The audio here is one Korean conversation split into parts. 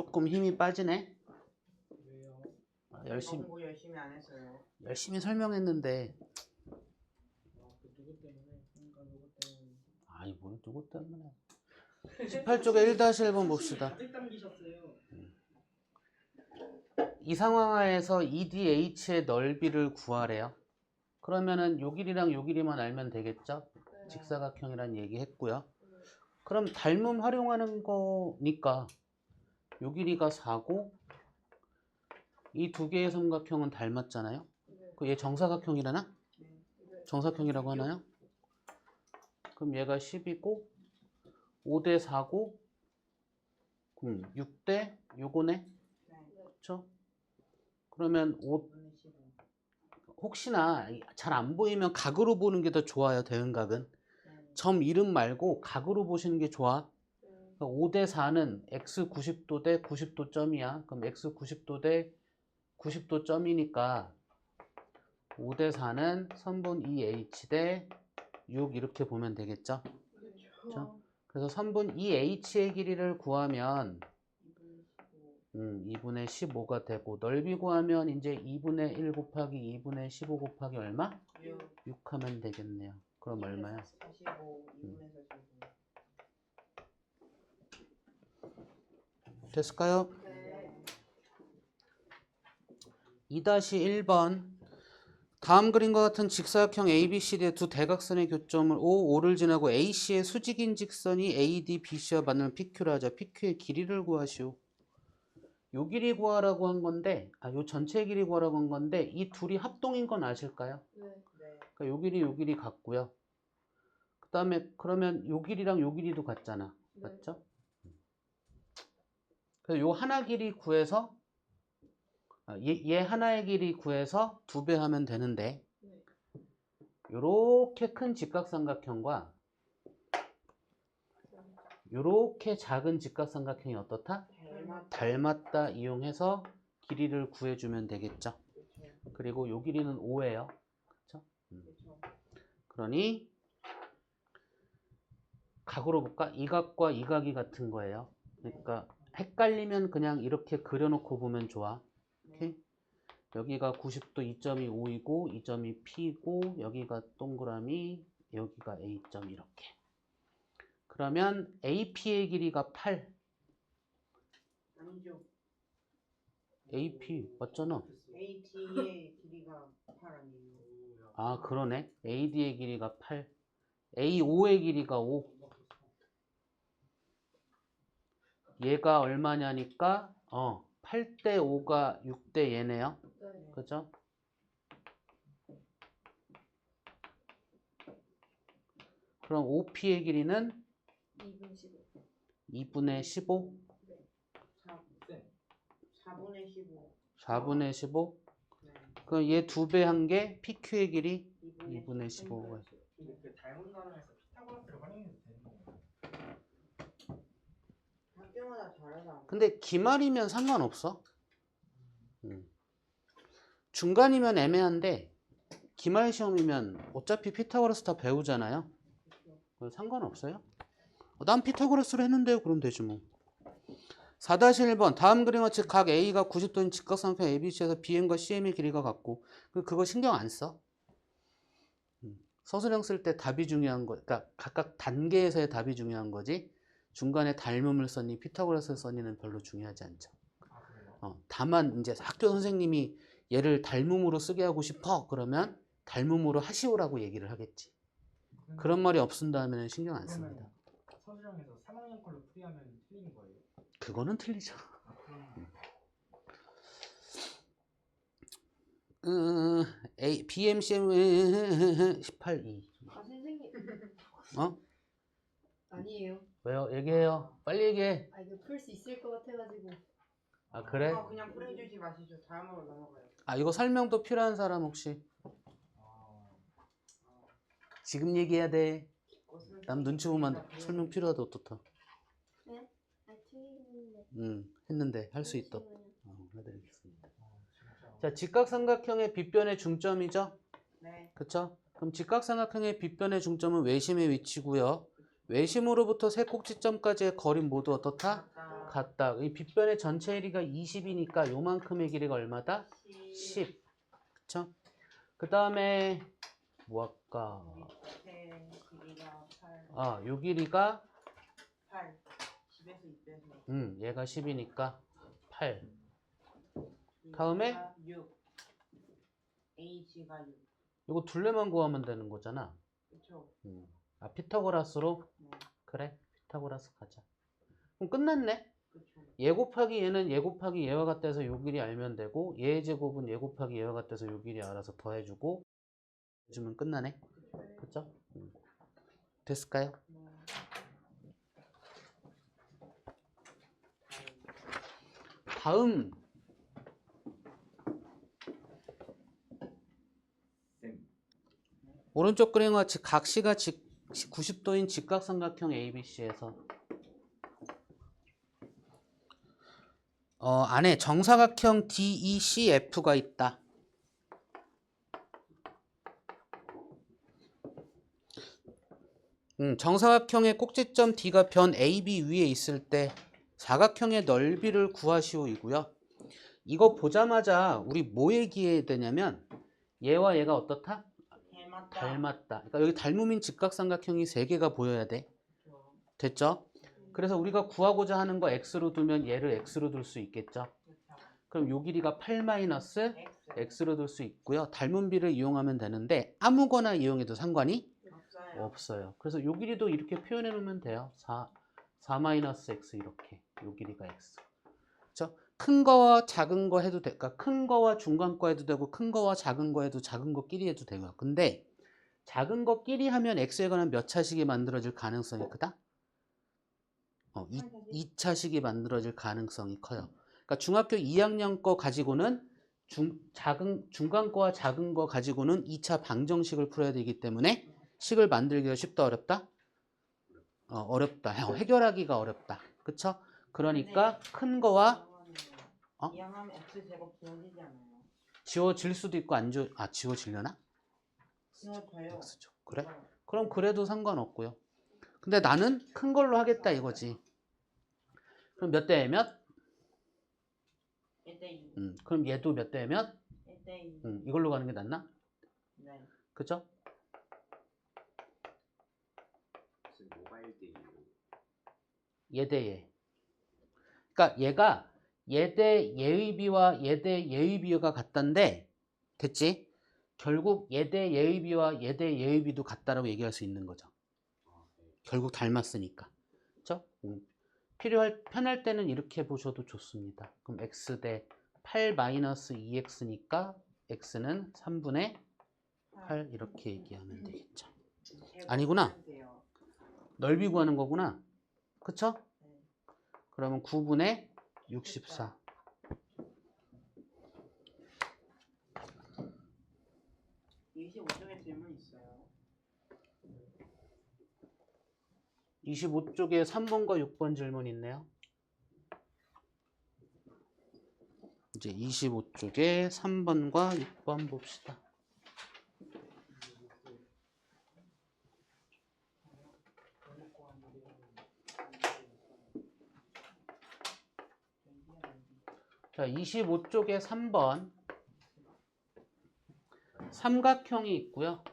조금 힘이 빠지네. 왜요? 열심히 공부 열심히 안 했어요. 열심히 설명했는데. 그 누구 때문에? 그러니까 누구 때문에? 아이 뭘 누구 때문에. 18쪽에 1-1번 봅시다. 가득 담기셨어요. 이상황하에서 EDH의 넓이를 구하래요. 그러면은 요 길이랑 요 길이만 알면 되겠죠? 직사각형이란 얘기 했고요. 그럼 닮음 활용하는 거니까 요 길이가 4고 이 두 개의 삼각형은 닮았잖아요. 그 얘 정사각형이라나? 정사각형이라고 하나요? 그럼 얘가 10이고 5대 4고 6대 요거네? 그렇죠? 그러면 혹시나 잘 안 보이면 각으로 보는 게 더 좋아요. 대응각은. 점 이름 말고 각으로 보시는 게 좋아. 5대 4는 x 90도 대 90도 점이야. 그럼 x 90도 대 90도 점이니까 5대 4는 선분 2h 대 6 이렇게 보면 되겠죠? 그렇죠? 그래서 선분 2h의 길이를 구하면 2분의 15가 되고 넓이 구하면 이제 2분의 1 곱하기 2분의 15 곱하기 얼마? 6 하면 되겠네요. 그럼 얼마야? 45, 2분의 45. 됐을까요? 네. 2-1번 다음 그림과 같은 직사각형 ABCD의 두 대각선의 교점을 O를 지나고 AC의 수직인 직선이 AD, BC와 만나면 PQ라 하자. PQ의 길이를 구하시오. 요 길이 구하라고 한 건데, 요 전체 길이 구하라고 한 건데, 이 둘이 합동인 건 아실까요? 네. 그러니까 요 길이 같고요. 그 다음에 그러면 요 길이랑 요 길이도 같잖아. 맞죠? 그래서 요 하나 길이 구해서 얘 하나의 길이 구해서 2배 하면 되는데 요렇게 큰 직각삼각형과 요렇게 작은 직각삼각형이 어떻다? 닮았다 이용해서 길이를 구해주면 되겠죠. 그리고 요 길이는 5예요. 그렇죠? 그러니 각으로 볼까? 이 각과 이 각이 같은 거예요. 그러니까 헷갈리면 그냥 이렇게 그려놓고 보면 좋아. 오케이? 여기가 90도 2점이 5이고 2점이 P고 여기가 동그라미 여기가 A점 이렇게. 그러면 AP의 길이가 8. 아니죠. AP 맞잖아. AT의 길이가 8 아니에요. 아 그러네. AD의 길이가 8. A5의 길이가 5. 얘가 얼마냐니까 8대 5가 6대 얘네요. 그죠? 그럼 OP의 길이는 2분의 15. 4분의 15. 4분의 15. 네. 그럼 얘 2배 한 게 PQ의 길이 2분의 15가. 근데 그 닮은 사람에서 피타고라스를 활용해도 되는 건가요? 학교마다 다르다. 근데 기말이면 상관없어. 중간이면 애매한데 기말 시험이면 어차피 피타고라스 다 배우잖아요. 그래서 상관없어요. 난 피타고라스로 했는데요. 그럼 되지 뭐. 4-1번 다음 그림과 같이 각 A가 90도인 직각삼각형 ABC에서 BM과 CM의 길이가 같고 그거 신경 안 써. 서술형 쓸 때 답이 중요한 거, 그러니까 각각 단계에서의 답이 중요한 거지. 중간에 닮음을 썼니 피타고라스를 썼니는 별로 중요하지 않죠. 다만 이제 학교 선생님이 얘를 닮음으로 쓰게 하고 싶어 그러면 닮음으로 하시오라고 얘기를 하겠지. 그런 말이 없은다면 신경 안 씁니다. 서술형에서 3학년 걸로 풀이하면 틀린 거예요? 그거는 틀리죠. BMCM 18E. 아 선생님. 아니에요. 왜요? 얘기해요. 빨리 얘기해. 이거 풀 수 있을 것 같아가지고. 아 그래? 그냥 풀어주지 마시죠. 다음으로 넘어가요. 이거 설명도 필요한 사람 혹시? 지금 얘기해야 돼. 남 눈치 보면 설명 필요하다 어떻다. 네? 틀리는데. 했는데 할 수 있다. 해드리겠습니다. 자, 직각삼각형의 빗변의 중점이죠? 네. 그쵸? 그럼 직각삼각형의 빗변의 중점은 외심의 위치고요. 외심으로부터 세 꼭지점까지의 거리 모두 어떻다? 같다. 같다. 이 빗변의 전체 길이가 20이니까 요만큼의 길이가 얼마다? 10. 그쵸? 그 다음에 뭐 할까? 밑에 길이가 8. 아, 요 길이가 8. 10에서 2 빼서. 얘가 10이니까 8. 다음에? 6. H가 6. 요거 둘레만 구하면 되는 거잖아. 그쵸? 아, 피타고라스로? 네. 그래, 피타고라스 가자. 그럼 끝났네. 그쵸. 얘 곱하기 얘는 얘 곱하기 얘와 같아서 요 길이 알면 되고 얘의 제곱은 얘 곱하기 얘와 같아서 요 길이 알아서 더해주고 해주면 끝나네. 그쵸? 됐을까요? 네. 다음 오른쪽 그림과 같이 각시가 90도인 직각삼각형 ABC에서 안에 정사각형 DECF가 있다. 정사각형의 꼭지점 D가 변 AB 위에 있을 때 사각형의 넓이를 구하시오이고요. 이거 보자마자 우리 뭐 얘기해야 되냐면 얘와 얘가 어떻다? 닮았다. 닮았다. 그러니까 여기 닮음인 직각삼각형이 3개가 보여야 돼. 그쵸. 됐죠? 그래서 우리가 구하고자 하는 거 x로 두면 얘를 x로 둘 수 있겠죠? 그쵸. 그럼 요 길이가 8 마이너스 X. x로 둘 수 있고요. 닮음비를 이용하면 되는데 아무거나 이용해도 상관이 없어요. 없어요. 그래서 요 길이도 이렇게 표현해 놓으면 돼요. 4 마이너스 x 이렇게. 요 길이가 x. 그렇죠? 큰 거와 작은 거 해도 돼. 그러니까 큰 거와 중간 거 해도 되고 큰 거와 작은 거 해도 작은 거끼리 해도 되고요. 근데 작은 거끼리 하면 x에 관한 몇 차식이 만들어질 가능성이 크다? 2차식이 만들어질 가능성이 커요. 그러니까 중학교 2학년 거 가지고는 중간 거와 작은 거 가지고는 2차 방정식을 풀어야 되기 때문에 식을 만들기가 쉽다 어렵다? 어렵다. 해결하기가 어렵다. 그쵸? 그러니까 큰 거와 어? 이항하면 X 제곱 지워지지 않아요? 지워질 수도 있고 지워지려나? 지워져요. X죠. 그래? 그럼 그래도 상관없고요. 근데 나는 큰 걸로 하겠다 이거지. 그럼 몇 대 몇? 1대2. 그럼 얘도 몇 대 몇? 1대2. 이걸로 가는 게 낫나? 네. 그죠? 얘 대 얘. 그러니까 얘가 얘 대 얘의 비와 얘 대 얘의 비가 같단데 됐지? 결국 얘 대 얘의 비와 얘 대 얘의 비도 같다라고 얘기할 수 있는 거죠. 결국 닮았으니까. 그렇죠? 편할 때는 이렇게 보셔도 좋습니다. 그럼 x 대 8 마이너스 2x니까 x는 3분의 8 이렇게 얘기하면 되겠죠. 아니구나. 넓이 구하는 거구나. 그쵸? 네. 그러면 9분의 64. 25쪽에 질문 있어요. 25쪽에 3번과 6번 질문 있네요. 이제 25쪽에 3번과 6번 봅시다. 자, 25쪽에 3번 삼각형이 있고요.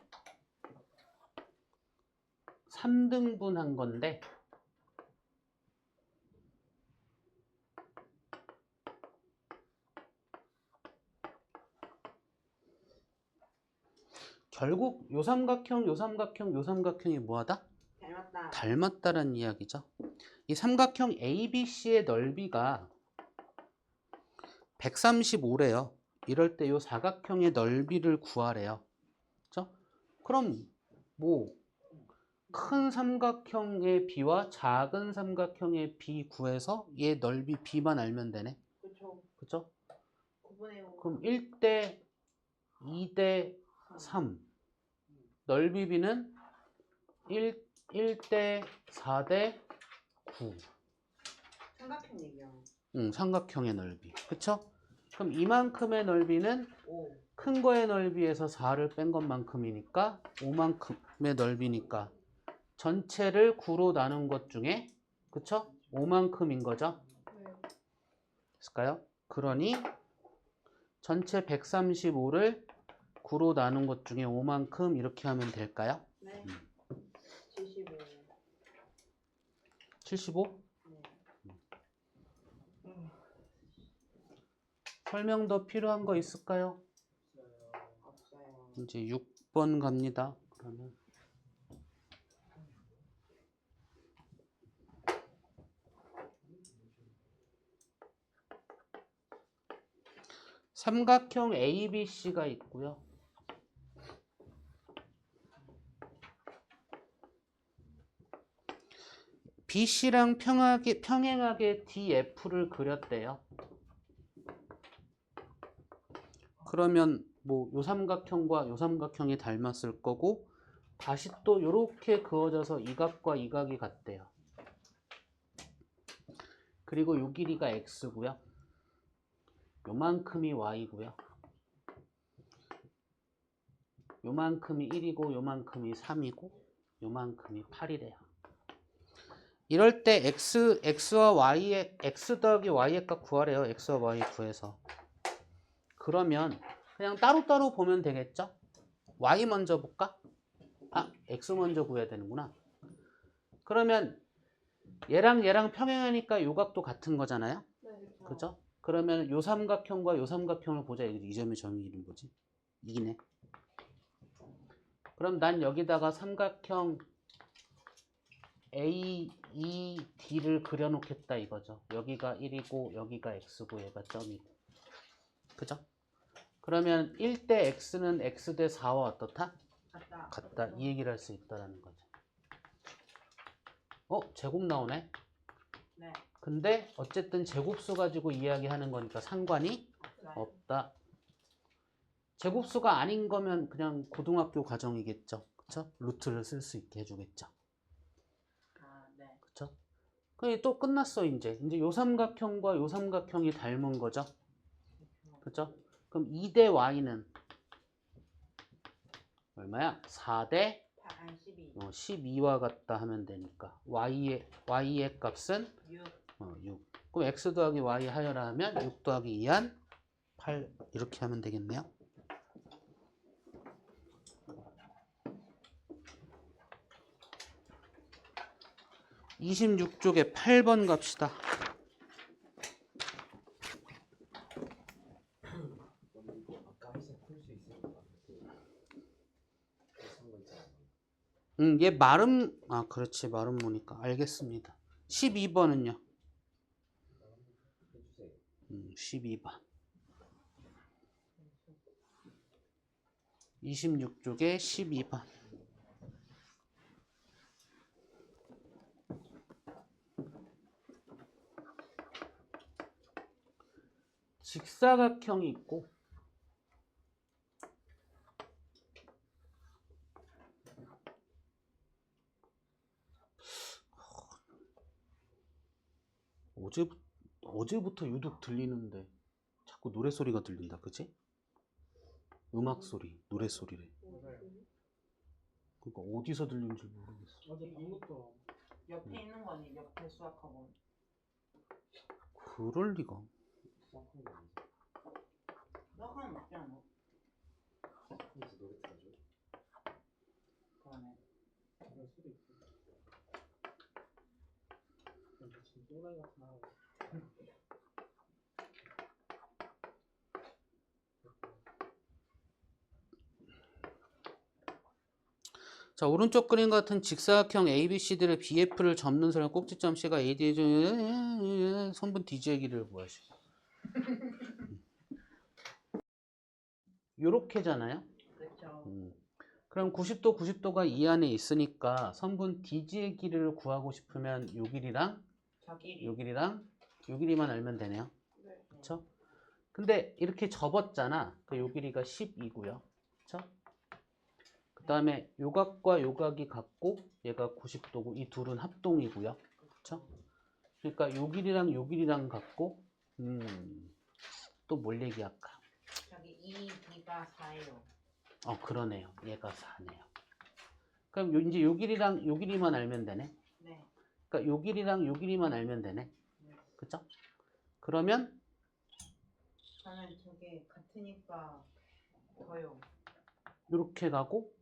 3등분한 건데 결국 요 삼각형, 요 삼각형, 요 삼각형이 뭐하다? 닮았다. 닮았다라는 이야기죠. 이 삼각형 ABC의 넓이가 135래요. 이럴 때 요 사각형의 넓이를 구하래요. 그렇죠? 그럼 뭐 큰 삼각형의 B와 작은 삼각형의 B 구해서 얘 넓이 B만 알면 되네. 그쵸. 그렇죠? 9분의 5. 그럼 1대 2대 3 넓이 B는 1대 4대 9 삼각형 얘기하는. 삼각형의 넓이. 그쵸? 그럼 이만큼의 넓이는 5. 큰 거의 넓이에서 4를 뺀 것만큼이니까 5만큼의 넓이니까 전체를 9로 나눈 것 중에 그쵸? 5만큼인 거죠? 네. 있을까요? 그러니 전체 135를 9로 나눈 것 중에 5만큼 이렇게 하면 될까요? 네. 75. 75? 네. 설명 더 필요한 거 있을까요? 없어요. 이제 6번 갑니다. 그러면 삼각형 ABC가 있고요. BC랑 평행하게 DF를 그렸대요. 그러면 뭐 요 삼각형과 요 삼각형이 닮았을 거고 다시 또 이렇게 그어져서 이 각과 이 각이 같대요. 그리고 요 길이가 x고요. 요만큼이 y고요. 요만큼이 1이고 요만큼이 3이고 요만큼이 8이래요. 이럴 때 x와 y의 x 더하기 y의 값 구하래요. x와 y 구해서. 그러면 그냥 따로따로 보면 되겠죠? y 먼저 볼까? 아, x 먼저 구해야 되는구나. 그러면 얘랑 얘랑 평행하니까 요 각도 같은 거잖아요. 네, 그렇죠. 그죠? 그러면 요 삼각형과 요 삼각형을 보자. 이 점의 점이 이름 뭐지? 이기네. 그럼 난 여기다가 삼각형 A, E, D를 그려놓겠다 이거죠. 여기가 1이고 여기가 X고 얘가 점이고. 그죠? 그러면 1대 X는 X 대 4와 어떻다? 같다. 이 얘기를 할 수 있다라는 거죠. 제곱 나오네? 네. 근데 어쨌든 제곱수 가지고 이야기하는 거니까 상관이 없어요. 없다. 제곱수가 아닌 거면 그냥 고등학교 과정이겠죠. 그쵸? 루트를 쓸 수 있게 해주겠죠. 아, 네. 그쵸? 그게 또 끝났어, 이제. 이제 요 삼각형과 요 삼각형이 닮은 거죠. 그쵸? 그럼 2대 y는 얼마야? 4대 12. 12와 같다 하면 되니까. y의 값은 6. 6. 그럼 x 더하기 y 하여라 하면 6 더하기 2한 8 이렇게 하면 되겠네요. 26쪽에 8번 갑시다. 얘 마름, 그렇지, 마름 모니까. 알겠습니다. 12번은요? 12번. 26쪽에 12번. 직사각형이 있고 어제부터 유독 들리는데 자꾸 노래소리가 들린다. 그치? 음악소리, 노래소리래. 그러니까 어디서 들리는지 모르겠어. 어제 밤부터 옆에 있는 거니 옆에 수학학원. 그럴 리가. 수학학원 맞지 않아? 그러네. 그럴 수도 있고. 근데 지금 또라이 같은 하고. 자, 오른쪽 그림 같은 직사각형 ABC들의 BF를 접는 사람 꼭지점 C가 AD 선분 D지의 길이를 구하시고. 요렇게잖아요. 그렇죠. 그럼 90도, 90도가 이 안에 있으니까 선분 DG의 길이를 구하고 싶으면 요 길이랑 저 길이. 요 길이랑 요 길이만 알면 되네요. 네. 그쵸? 근데 이렇게 접었잖아. 그 요 길이가 10이고요. 그쵸? 그 다음에 요 각과 요 각이 같고 얘가 90도고 이 둘은 합동이고요. 그쵸? 그러니까 요 길이랑 요 길이랑 같고 또 뭘 얘기할까? 저기 2B가 4예요. 그러네요. 얘가 4네요. 그럼 이제 요 길이랑 요 길이만 알면 되네. 네. 그러니까 요 길이랑 요 길이만 알면 되네. 네. 그쵸? 그러면 저는 저게 같으니까 더요. 이렇게 가고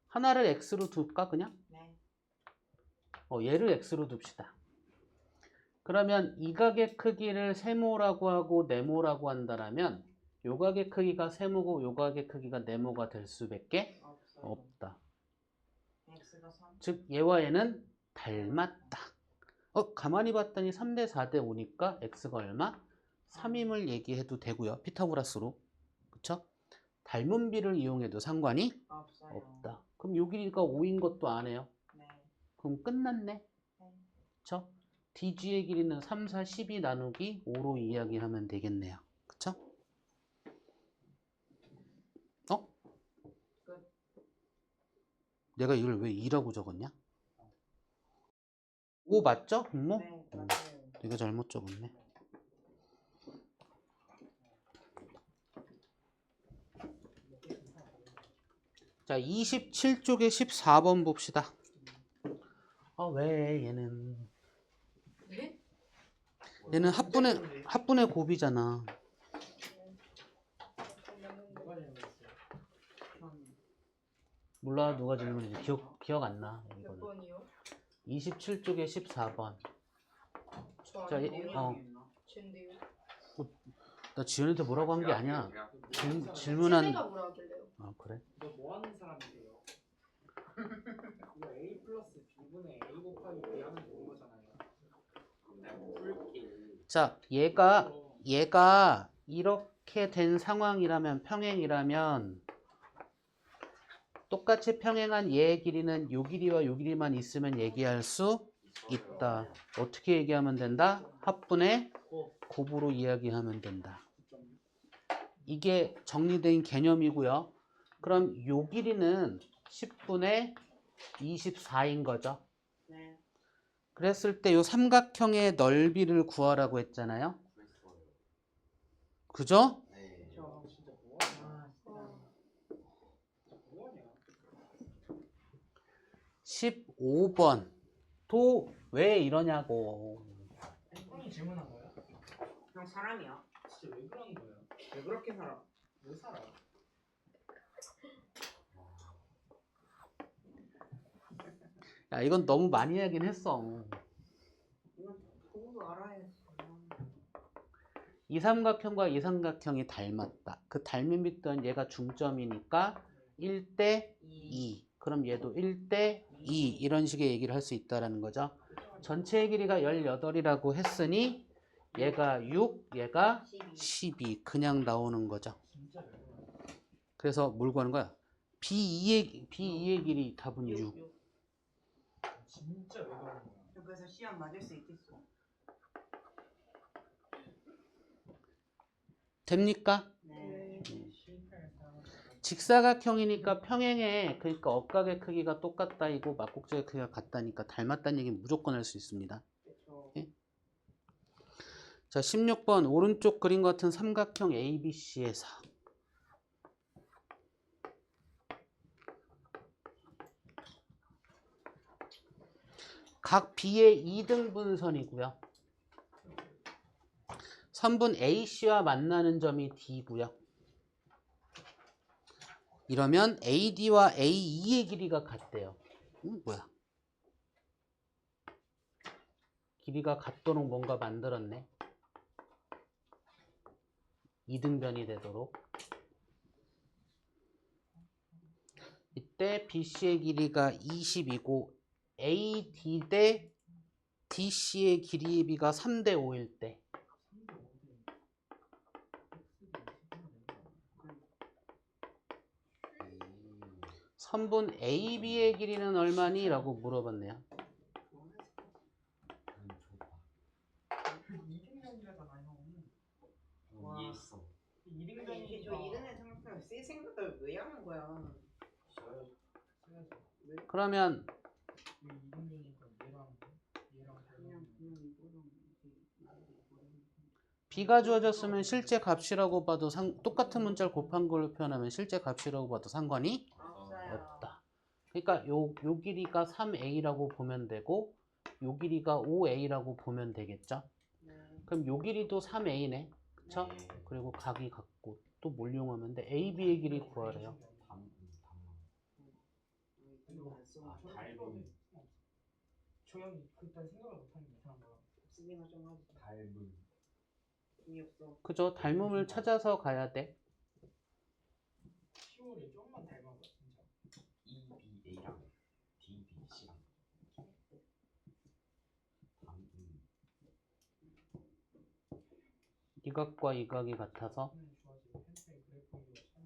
하나를 x로 둘까 그냥? 네. 얘를 x로 둡시다. 그러면 이 각의 크기를 세모라고 하고 네모라고 한다면 요 각의 크기가 세모고 요 각의 크기가 네모가 될 수밖에 없어요. 없다. x가 3. 즉 얘와 얘는 닮았다. 가만히 봤더니 3대 4대 5니까 x가 얼마? 3임을 얘기해도 되고요. 피타고라스로. 그쵸? 닮은 비를 이용해도 상관이 없어요. 없다. 그럼 요 길이가 5인 것도 아네요. 네. 그럼 끝났네. 네. 그쵸? DG의 길이는 3, 4, 12 나누기 5로 이야기하면 되겠네요. 그쵸? 끝. 내가 이걸 왜 2라고 적었냐? 5 맞죠? 분모? 네, 맞아요. 내가 잘못 적었네. 자, 27쪽에 14번 봅시다. 왜 얘는 네? 얘는 합분의 곱이잖아. 누가 잘못했어요? 저는 몰라 누가 질문했지. 기억 안 나. 몇 이거는. 번이요? 27쪽에 14번. 저 자, 아닌데요? 있나? 젠데요? 나 지연이한테 뭐라고 한 게 아니야. 쟤네가 질문한. 뭐라 하길래요? 그래? 너 뭐 하는 사람이세요? 이거 A 플러스 B분의 A 곱하기 B 하면 되는 거잖아요. 자, 얘가 이렇게 된 상황이라면 평행이라면 똑같이 평행한 얘의 길이는 요 길이와 요 길이만 있으면 얘기할 수 있다. 어떻게 얘기하면 된다? 합분의 곱으로 이야기하면 된다. 이게 정리된 개념이고요. 그럼 요 길이는 10분의 24인 거죠. 네. 그랬을 때 요 삼각형의 넓이를 구하라고 했잖아요. 그죠? 저 진짜 뭐하냐? 뭐하냐? 15번. 도 왜 이러냐고. 형이 질문한 거야? 형 사람이야? 진짜 왜 그러는 거야? 왜 그렇게 살아? 왜 살아? 야, 이건 너무 많이 하긴 했어. 이건 보고도 알아야지. 이 삼각형과 이 삼각형이 닮았다. 그 닮은 또한 얘가 중점이니까 1대 2. 그럼 얘도 1대 2. 이런 식의 얘기를 할 수 있다는 거죠. 전체의 길이가 18이라고 했으니 얘가 6, 얘가 12. 그냥 나오는 거죠. 진짜 왜 그러냐? 그래서 뭘 구하는 거야? B2의 길이 답은 6. 진짜 왜 그러는 거야? 그래서 시험 맞을 수 있겠어. 됩니까? 네. 실패할 사람. 직사각형이니까 평행에 그러니까 억각의 크기가 똑같다이고 막곡적의 크기가 같다니까 닮았다는 얘기는 무조건 할 수 있습니다. 그렇죠. 예? 자, 16번 오른쪽 그림 같은 삼각형 ABC에서 각 B의 2등분선이고요. 선분 AC와 만나는 점이 D고요. 이러면 AD와 AE의 길이가 같대요. 뭐야? 길이가 같도록 뭔가 만들었네. 이등변이 되도록. 이때 BC의 길이가 20이고 AD 대 DC의 길이의 비가 3대 5일 때 선분 AB의 길이는 얼마니? 라고 물어봤네요. 이등변이라잖아 형. 이해했어. 이등변이 저 이등변 생각하면 쓸 생각을 왜 하는 거야? 그러면 이등변이니까 얘랑 그냥 이거랑 b가 주어졌으면 실제 값이라고 봐도 똑같은 문자를 곱한 걸로 표현하면 실제 값이라고 봐도 상관이 없어요. 없다. 그러니까 요 길이가 3a라고 보면 되고 요 길이가 5a라고 보면 되겠죠. 네. 그럼 요 길이도 3a네. 그쵸? 그리고 각이 같고 또 뭘 이용하면 돼? a, b의 길이 구하래요. 조영이 그딴 생각을 못하는 게 이상한 거야. 쓰기나 좀 하지. 재미없어. 그죠? 닮음을 찾아서 가야 돼. 10월에 좀만 닮아봐 진짜. EBA랑 DBC랑 이 각과 이 각이 같아서 좋아지고 펜스의 그래프기가 참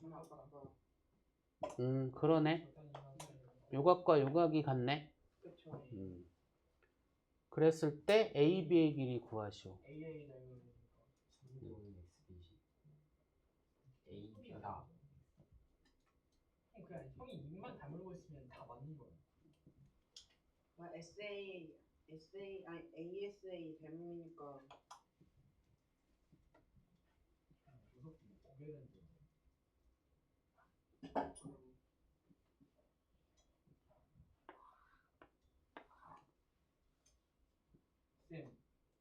좀 아깝다. 그러네. 요 각과 요 각이 같네. 그쵸. 그랬을 때 a, b의 길이 구하시오. AA 닮으니까 AB가 그냥 형이 입만 다물고 있으면 다 맞는 거야. 아니 ASA 닮으니까 무섭게 고개는 쌤.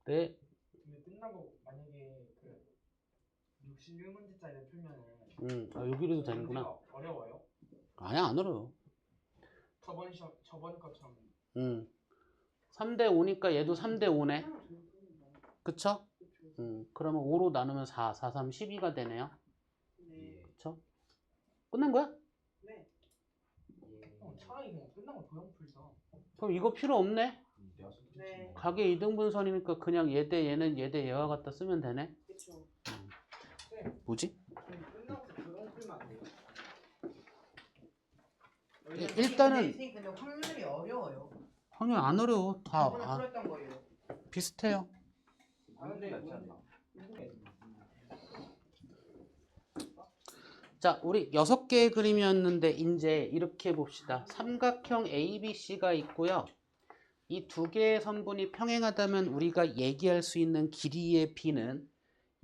네. 근데 끝나고 만약에 그 61문제짜리를 풀면은 요 길이도 되는구나. 문제가 어려워요? 아니야, 안 어려워. 저번 것처럼 3대 5니까 얘도 3대 5네. 그쵸? 그쵸. 그러면 5로 나누면 4, 4, 3, 12가 되네요. 네. 그쵸? 끝난 거야? 네. 형 차라리 그냥 끝나고 도형 풀자. 그럼 이거 필요 없네? 네. 각의 이등분선이니까 그냥 얘 대 얘는 얘 대 얘와 같다 쓰면 되네. 그쵸. 쌤, 뭐지? 끝나고 도형 풀면 안 돼요? 일단은 근데 확률이 어려워요. 확률 안 어려워. 다 저번에 풀었던 거예요. 비슷해요. 아 근데 낫지 않나? 자, 우리 6개의 그림이었는데 이제 이렇게 봅시다. 삼각형 ABC가 있고요. 이 두 개의 선분이 평행하다면 우리가 얘기할 수 있는 길이의 b는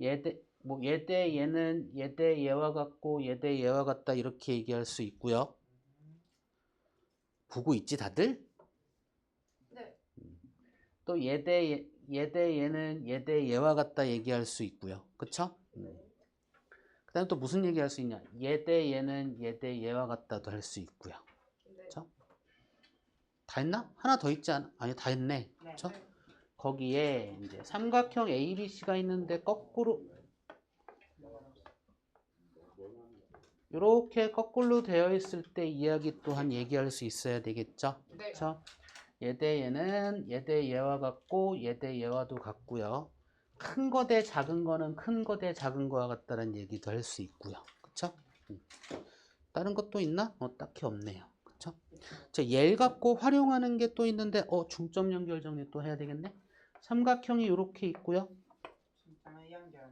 얘 대 얘는 얘 대 얘와 같고 얘 대 얘와 같다 이렇게 얘기할 수 있고요. 보고 있지 다들? 네. 또 얘 대 얘는 얘 대 얘와 같다 얘기할 수 있고요. 그쵸? 그 다음에 또 무슨 얘기할 수 있냐? 얘 대 얘는 얘 대 얘와 같다도 할 수 있고요. 네. 그쵸? 다 했나? 하나 더 있지 않아? 아니 다 했네. 네. 그쵸? 거기에 이제 삼각형 ABC가 있는데 거꾸로 이렇게 거꾸로 되어 있을 때 이야기 또한 얘기할 수 있어야 되겠죠? 네. 그쵸? 얘 대 얘는 얘 대 얘와 같고 얘 대 얘와도 같고요. 큰 거 대 작은 거는 큰 거 대 작은 거와 같다는 얘기도 할 수 있고요. 그쵸? 다른 것도 있나? 딱히 없네요. 그쵸? 자, 얘를 갖고 활용하는 게 또 있는데 중점 연결 정리 또 해야 되겠네. 삼각형이 이렇게 있고요. 진짜 연결.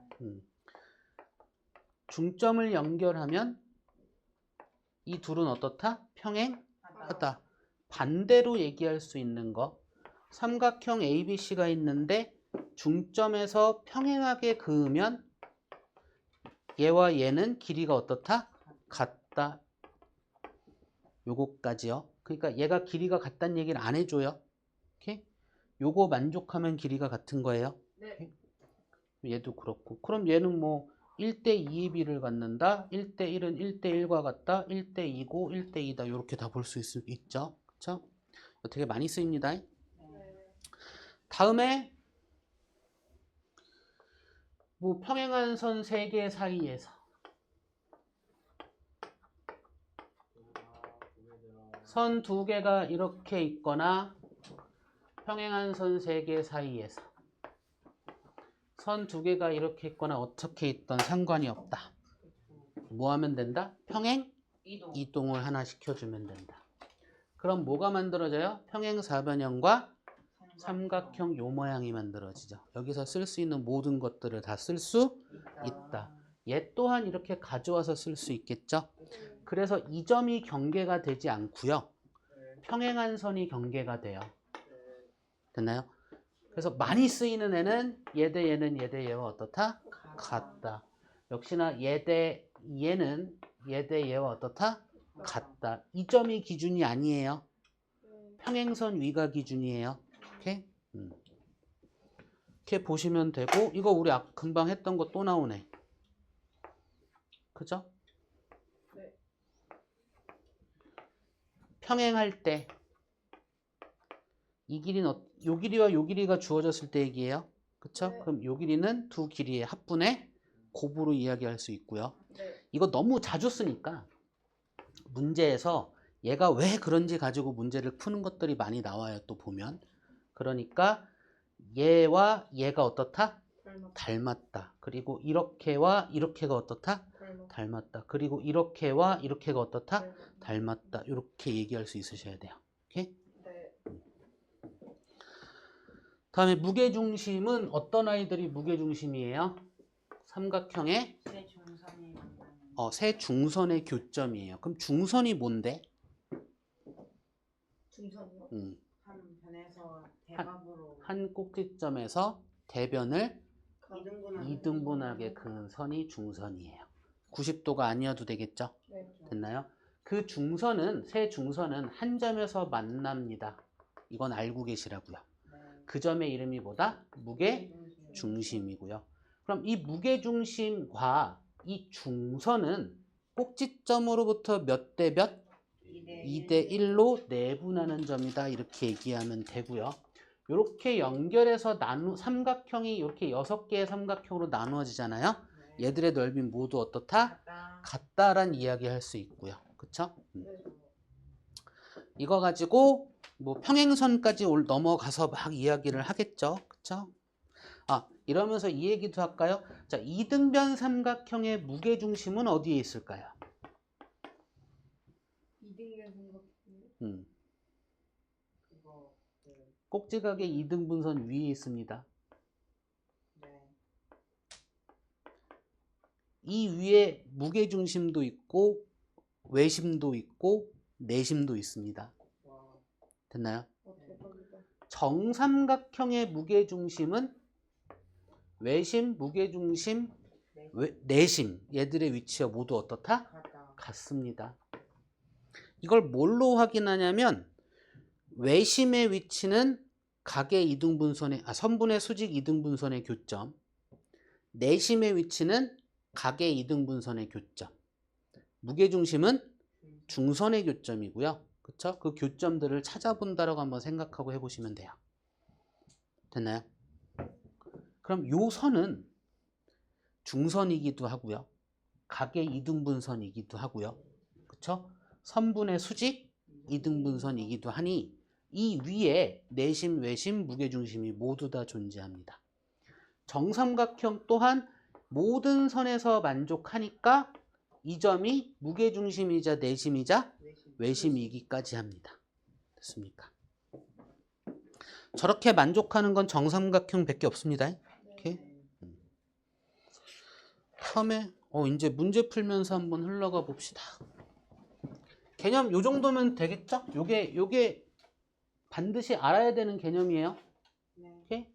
중점을 연결하면 이 둘은 어떻다? 평행하다. 반대로 얘기할 수 있는 거. 삼각형 ABC가 있는데 중점에서 평행하게 그으면 얘와 얘는 길이가 어떻다? 같다. 요거까지요. 그러니까 얘가 길이가 같다는 얘기를 안 해줘요. 오케이? 요거 만족하면 길이가 같은 거예요. 네. 얘도 그렇고. 그럼 얘는 뭐 1대2의 비를 갖는다. 1대1은 1대1과 같다. 1대2고 1대2다. 이렇게 다 볼 수 있죠. 그쵸? 되게 많이 쓰입니다. 네. 다음에 뭐 평행한 선 3개 사이에서 선 2개가 이렇게 있거나 평행한 선 3개 사이에서 선 2개가 이렇게 있거나 어떻게 있던 상관이 없다. 뭐 하면 된다? 평행 이동을 하나 시켜주면 된다. 그럼 뭐가 만들어져요? 평행사변형과 삼각형 요 모양이 만들어지죠. 여기서 쓸 수 있는 모든 것들을 다 쓸 수 있다. 얘 또한 이렇게 가져와서 쓸 수 있겠죠. 그래서 이 점이 경계가 되지 않고요. 평행한 선이 경계가 돼요. 됐나요? 그래서 많이 쓰이는 애는 얘 대 얘는 얘 대 얘와 어떻다? 같다. 역시나 얘 대 얘는 얘 대 얘와 어떻다? 같다. 이 점이 기준이 아니에요. 평행선 위가 기준이에요. 이렇게 이렇게 보시면 되고, 이거 우리 금방 했던 거 또 나오네. 그죠? 네. 평행할 때 이 길이는 요 길이와 요 길이가 주어졌을 때 얘기예요. 그쵸? 네. 그럼 요 길이는 두 길이의 합분의 곱으로 이야기할 수 있고요. 네. 이거 너무 자주 쓰니까 문제에서 얘가 왜 그런지 가지고 문제를 푸는 것들이 많이 나와요. 또 보면. 그러니까 얘와 얘가 어떻다? 닮았다. 그리고 이렇게와 이렇게가 어떻다? 닮았다. 그리고 이렇게와 이렇게가 어떻다? 닮았다. 이렇게 얘기할 수 있으셔야 돼요. 오케이? 네. 다음에 무게중심은 어떤 아이들이 무게중심이에요? 삼각형의 세 중선이 만나는 세 중선의 교점이에요. 그럼 중선이 뭔데? 중선이요? 한 변에서 대각으로 한 꼭지점에서 대변을 이등분하는 2등분하게 그은 선이 중선이에요. 90도가 아니어도 되겠죠? 네. 됐나요? 그 중선은, 세 중선은 한 점에서 만납니다. 이건 알고 계시라고요. 그 점의 이름이 뭐다? 무게중심이고요. 그럼 이 무게중심과 이 중선은 꼭지점으로부터 몇 대 몇? 2대 1로 내분하는 점이다. 이렇게 얘기하면 되고요. 이렇게 연결해서 삼각형이 이렇게 6개의 삼각형으로 나누어지잖아요. 얘들의 넓이 모두 어떻다? 같다란 이야기 할 수 있고요. 그쵸? 이거 가지고 뭐 평행선까지 넘어가서 막 이야기를 하겠죠. 그쵸? 이러면서 이 얘기도 할까요? 자, 이등변 삼각형의 무게중심은 어디에 있을까요? 이등변 삼각형. 그거 꼭지각의 이등분선 위에 있습니다. 이 위에 무게중심도 있고 외심도 있고 내심도 있습니다. 됐나요? 대박이다. 정삼각형의 무게중심은 외심, 무게중심, 내심 얘들의 위치가 모두 어떻다? 같습니다. 이걸 뭘로 확인하냐면 외심의 위치는 각의 이등분선의 선분의 수직 이등분선의 교점, 내심의 위치는 각의 이등분선의 교점, 무게중심은 중선의 교점이고요. 그쵸? 그 교점들을 찾아본다라고 한번 생각하고 해보시면 돼요. 됐나요? 그럼 요 선은 중선이기도 하고요. 각의 이등분선이기도 하고요. 그쵸? 선분의 수직 이등분선이기도 하니 이 위에 내심, 외심, 무게중심이 모두 다 존재합니다. 정삼각형 또한 모든 선에서 만족하니까 이 점이 무게중심이자 내심이자 외심이기까지 합니다. 됐습니까? 저렇게 만족하는 건 정삼각형 밖에 없습니다. 이렇게. 다음에 이제 문제 풀면서 한번 흘러가 봅시다. 개념 요 정도면 되겠죠? 요게 반드시 알아야 되는 개념이에요. 오케이?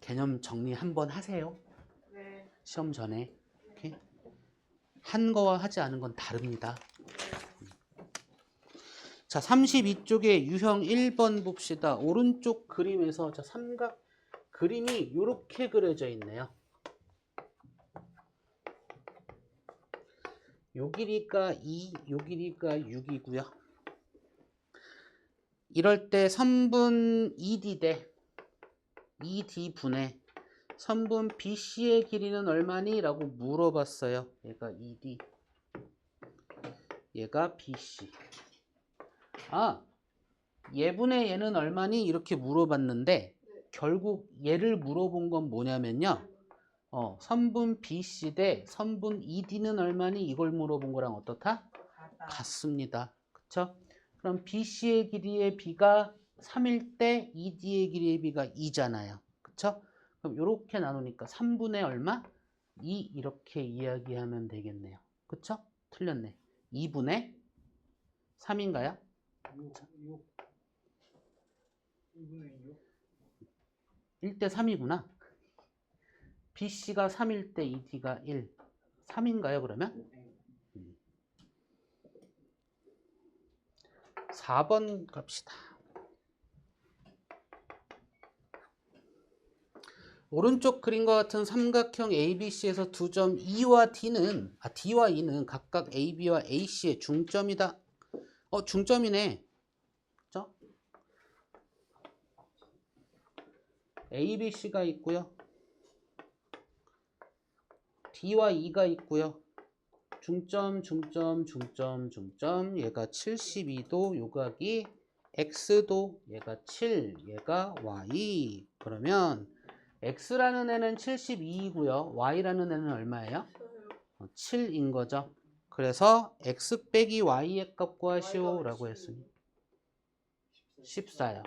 개념 정리 한번 하세요. 네. 시험 전에. 오케이? 한 거와 하지 않은 건 다릅니다. 자, 32쪽에 유형 1번 봅시다. 오른쪽 그림에서 자, 삼각 그림이 이렇게 그려져 있네요. 요 길이가 2, 요 길이가 6이고요. 이럴 때 선분 ED 대 ED분의 선분 BC의 길이는 얼마니? 라고 물어봤어요. 얘가 ED, 얘가 BC. 얘분의 얘는 얼마니? 이렇게 물어봤는데 결국 얘를 물어본 건 뭐냐면요. 선분 BC 대 선분 ED는 얼마니? 이걸 물어본 거랑 어떻다? 같습니다. 그쵸? 그럼 BC의 길이의 B가 3일 때 ED의 길이의 B가 2잖아요. 그쵸? 그럼 이렇게 나누니까 3분의 얼마? 2 이렇게 이야기하면 되겠네요. 그쵸? 틀렸네. 2분의 3인가요? 6 2분의 6 1대 3이구나. BC가 3일 때 ED가 1. 3인가요, 그러면? 4번 갑시다. 오른쪽 그림과 같은 삼각형 ABC에서 두 점 E와 D는 D와 E는 각각 AB와 AC의 중점이다. 중점이네. 그죠? ABC가 있고요. D와 E가 있고요. 중점 얘가 72도, 요각이 X도, 얘가 7, 얘가 Y. 그러면 X라는 애는 72이고요. Y라는 애는 얼마예요? 7인 거죠. 그래서 X 빼기 Y의 값 구하시오 라고 했으니 14요.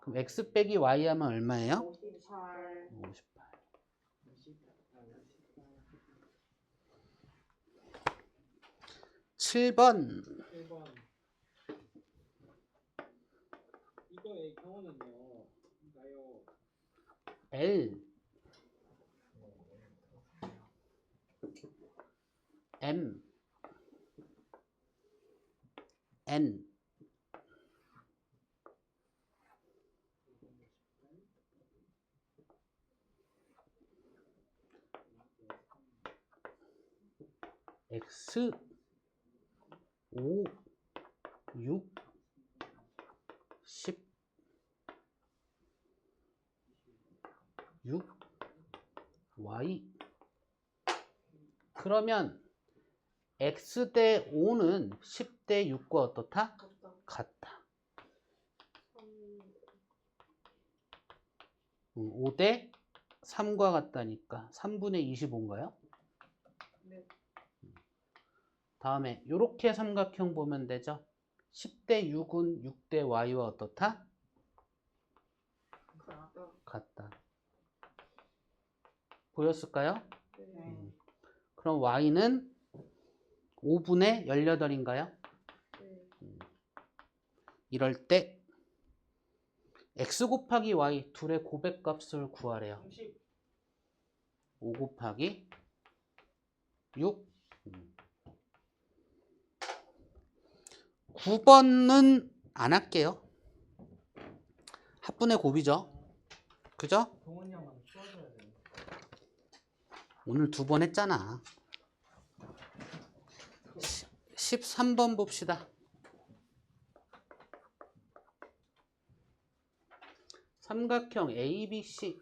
그럼 X 빼기 Y 하면 얼마예요? 58. 58. 7번 1번 이거의 경우는요 나요 L M N X 5 6 10 6 Y. 그러면 X 대 5는 10 대 6과 어떻다? 같다. 5 대 3과 같다니까 3분의 25인가요? 네. 다음에 이렇게 삼각형 보면 되죠. 10대 6은 6대 Y와 어떻다? 같다. 보였을까요? 네. 그럼 Y는 5분의 18인가요? 이럴 때 X 곱하기 Y 둘의 고백값을 구하래요. 30 5 곱하기 6. 9번은 안 할게요. 합분의 곱이죠. 그죠? 동원이 형은 풀어줘야 돼. 오늘 2번 했잖아. 13번 봅시다. 삼각형 ABC.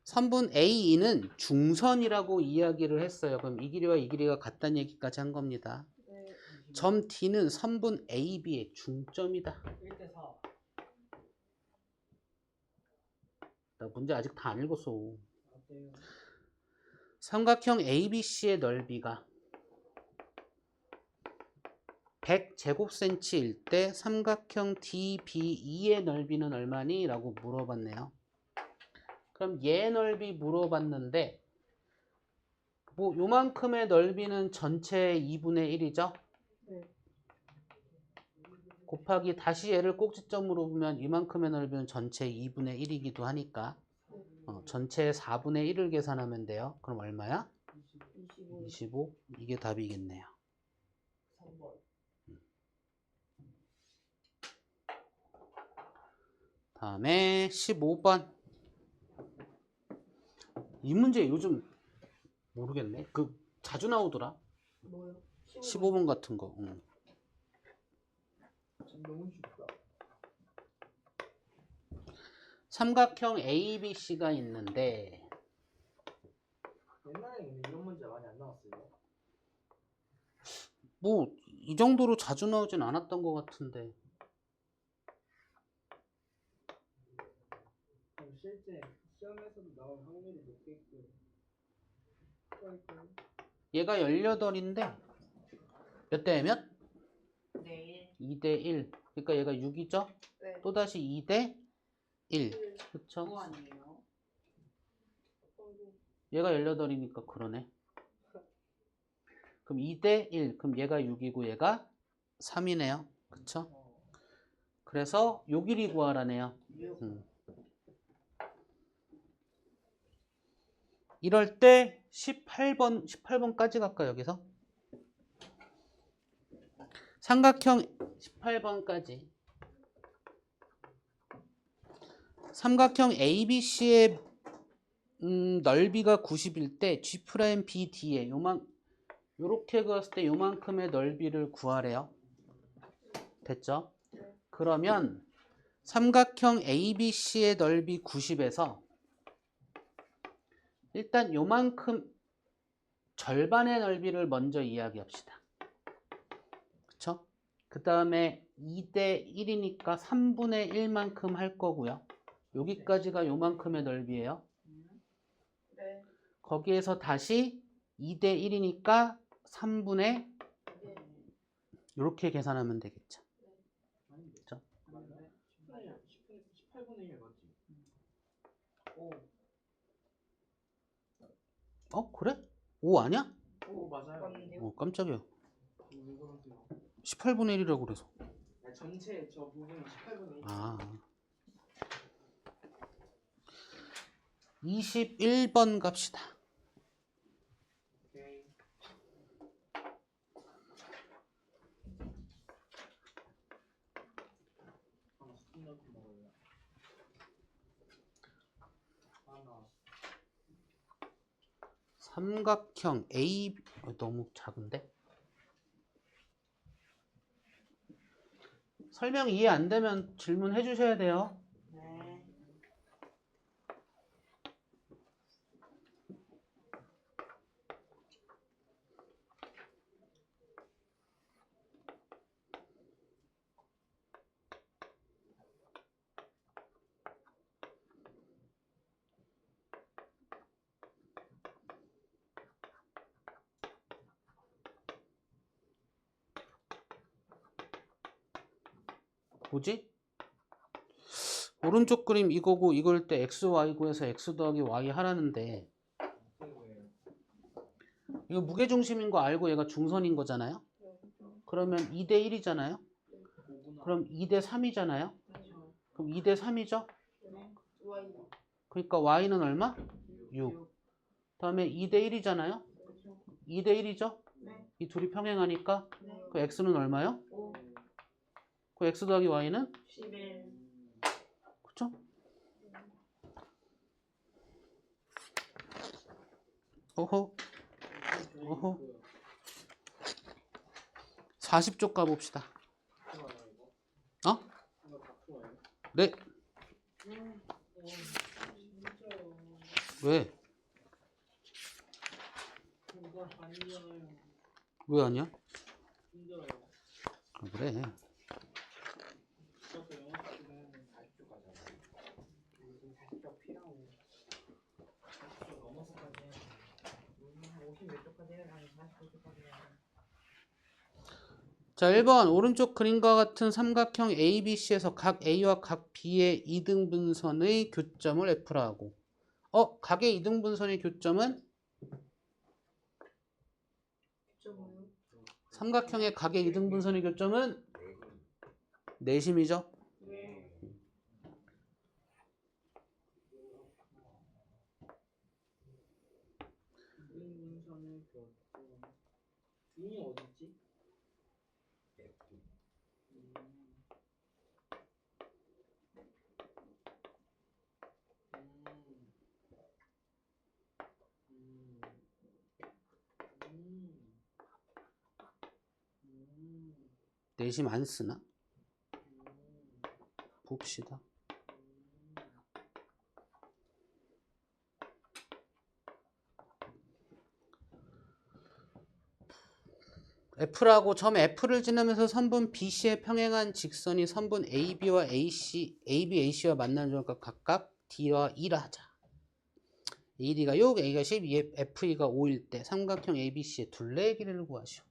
선분 AE는 중선이라고 이야기를 했어요. 그럼 이 길이와 이 길이가 같다는 얘기까지 한 겁니다. 네. 점 D는 선분 AB의 중점이다. 1대 4 나 문제 아직 다 안 읽었어. 어때요? 삼각형 ABC의 넓이가 100제곱센치일 때 삼각형 DBE의 넓이는 얼마니? 라고 물어봤네요. 그럼 얘 넓이 물어봤는데 뭐 요만큼의 넓이는 전체 2분의 1이죠? 네. 곱하기 다시 얘를 꼭지점으로 보면 이만큼의 넓이는 전체 2분의 1이기도 하니까 전체 4분의 1을 계산하면 돼요. 그럼 얼마야? 25. 25. 이게 답이겠네요. 3번 다음에 15번. 이 문제 요즘 모르겠네. 그 자주 나오더라. 뭐요? 15번 같은 거. 응. 너무 쉽다. 삼각형 ABC가 있는데 옛날에 근데 이런 문제 많이 안 나왔어요. 뭐 이 정도로 자주 나오진 않았던 것 같은데 그럼 실제 시험에서도 나올 확률이 높겠고. 얘가 18인데 몇 대 몇? 내일 2대 1. 그러니까 얘가 6이죠? 네. 또다시 2대 1. 그쵸? 뭐 아니에요? 얘가 18이니까 그러네. 그럼 2대 1. 그럼 얘가 6이고 얘가 3이네요. 그쵸? 그래서 요 길이 구하라네요. 이럴 때 18번까지 갈까요, 여기서? 삼각형 18번까지. 삼각형 ABC의 넓이가 90일 때 G'BD에 요렇게 그었을 때 요만큼의 넓이를 구하래요. 됐죠? 그러면 삼각형 ABC의 넓이 90에서 일단 요만큼 절반의 넓이를 먼저 이야기합시다. 그쵸? 그 다음에 2대 1이니까 3분의 1만큼 할 거고요. 여기까지가 요만큼의 넓이에요. 네. 거기에서 다시 2대 1이니까 3분의 이렇게 계산하면 되겠죠. 아닌데. 그쵸? 맞네. 18분의 1 맞지? 오. 그래? 5 아니야? 오 맞아요. 맞는데요? 깜짝이야. 왜 그러세요? 18분의 1이라고 그래서. 아니, 전체 저 부분이 18분의 1. 아. 21번 갑시다. 오케이. 스푼 넣고 먹어요. 하나. 삼각형 A 너무 작은데? 설명 이해 안 되면 질문해 주셔야 돼요. 네. 뭐지? 오른쪽 그림 이거고 이걸 때 x, y 구해서 x 더하기 y 하라는데 왜요? 이거 무게중심인 거 알고 얘가 중선인 거잖아요? 그러면 2대 1이잖아요? 5구나. 그럼 2대 3이잖아요? 그럼 2대 3이죠? Y. 그러니까 y는 얼마? 6. 다음에 2대 1이잖아요? 2대 1이죠? 네. 이 둘이 평행하니까 네. 그 x는 얼마요? 5, 그 x 더하기 y는? 11. 그쵸? 어허. 어허. 40쪽 가봅시다. 어? 이거 다 풀어요? 네. 왜? 이거 아니잖아요. 왜 아니야? 힘들어요. 그래. 그래서 영어 시키면 40초 가잖아요. 요즘 40초 필요하고 40초 넘어서까지 해야 돼. 50몇 초까지 해야 돼. 40초까지 해야 돼. 자, 1번 오른쪽 그림과 같은 삼각형 ABC에서 각 A와 각 B의 이등분선의 교점을 F라 하고 각의 이등분선의 교점은 삼각형의 각의 이등분선의 교점은 내심이죠. 네. 이등분선의 교점. 등이 어딨지? 내심 안 쓰나? 봅시다. F라고 점 F를 지나면서 선분 BC에 평행한 직선이 선분 AB와 AB, AC와 만나는 점과 각각 D와 E라 하자. AD가 6, A가 10, FE가 5일 때 삼각형 ABC의 둘레의 길이를 구하시오.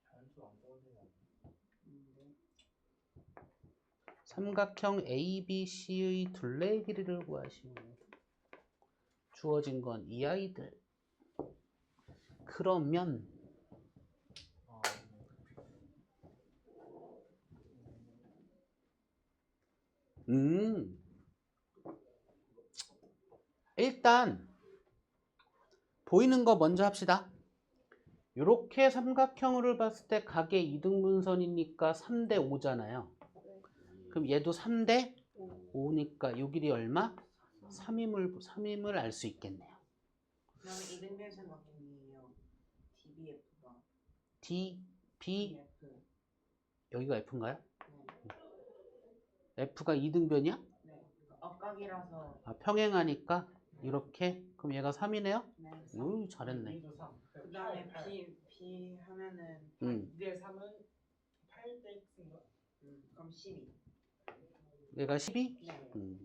자연수 안 떠올리나? 삼각형 ABC의 둘레의 길이를 구하시오. 주어진 건 이 아이들. 그러면 일단 보이는 거 먼저 합시다. 이렇게 삼각형을 봤을 때 각의 이등분선이니까 3대 5잖아요. 그럼 얘도 3대 5니까 요 길이 얼마? 3임을 알 수 있겠네요. 그러면 이등변 삼각형이에요. DBF가. D, B, F. 여기가 F인가요? 네. F가 이등변이야? 네. 억각이라서. 아, 평행하니까 이렇게. 그럼 얘가 3이네요? 네. 잘했네. B도 3. 그다음에 B 하면은 2대 3은 8대 X인가? 그럼 12. 얘가 12? 네.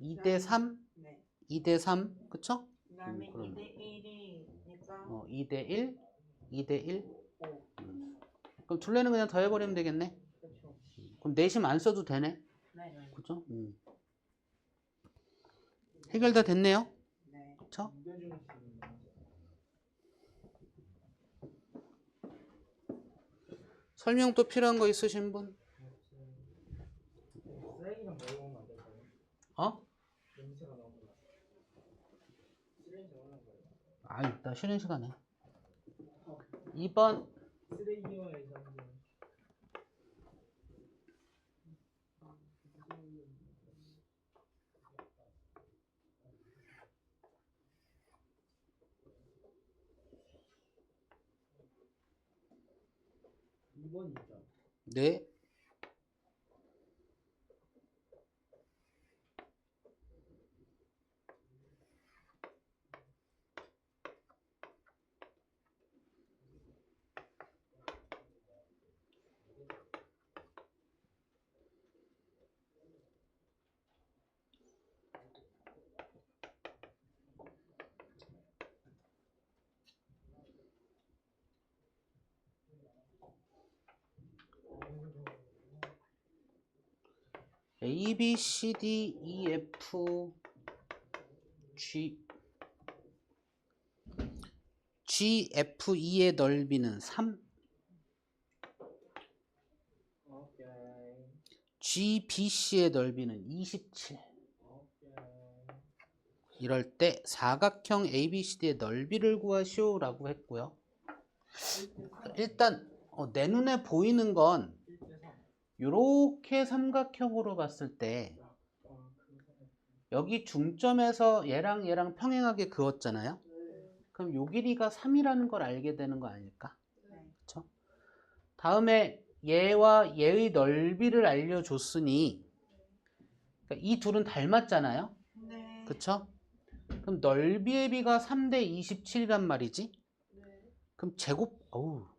2대 3? 네. 2대 3, 그쵸? 그다음에 그럼. 2대 1이니까 2대 1, 2대 1. 5. 그럼 둘레는 그냥 더해버리면 되겠네. 그렇죠. 그럼 내심 안 써도 되네. 네. 그죠? 해결 다 됐네요. 네. 그쵸? 이겨주는 수 있는 거. 설명 또 필요한 거 있으신 분? 쓰레기랑 먹으면 안 될까요? 어? 냄새가 너무 나. 쓰레기 넣는 거예요. 아, 이따 쉬는 시간에. 2번. 쓰레기와의 상징. 이번 있죠. 네. A, B, C, D, E, F, G, F, E의 넓이는 3. 오케이. G, B, C의 넓이는 27. 오케이. 이럴 때 사각형 ABCD의 넓이를 구하시오라고 했고요. 일단 내 눈에 보이는 건 1대 3. 이렇게 삼각형으로 봤을 때 여기 중점에서 얘랑 얘랑 평행하게 그었잖아요. 그럼 요 길이가 3이라는 걸 알게 되는 거 아닐까? 그렇죠? 다음에 얘와 얘의 넓이를 알려줬으니 그러니까 이 둘은 닮았잖아요. 네. 그렇죠? 그럼 넓이의 비가 3대 27이란 말이지. 그럼 제곱 어우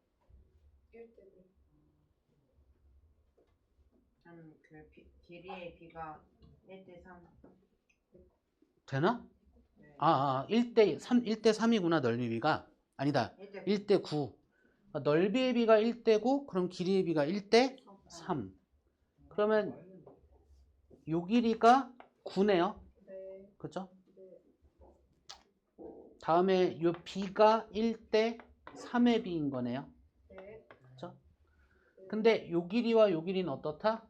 길이의 B가 1대 3. 되나? 네. 1대 3이구나. 넓이 비가 아니다. 1대 9. 넓이의 비가 1대 9. 그럼 길이의 비가 1대 3. 그러면 요 길이가 9네요. 그죠? 다음에 요 B가 1대 3의 B인 거네요. 그죠? 근데 요 길이와 요 길이는 어떻다?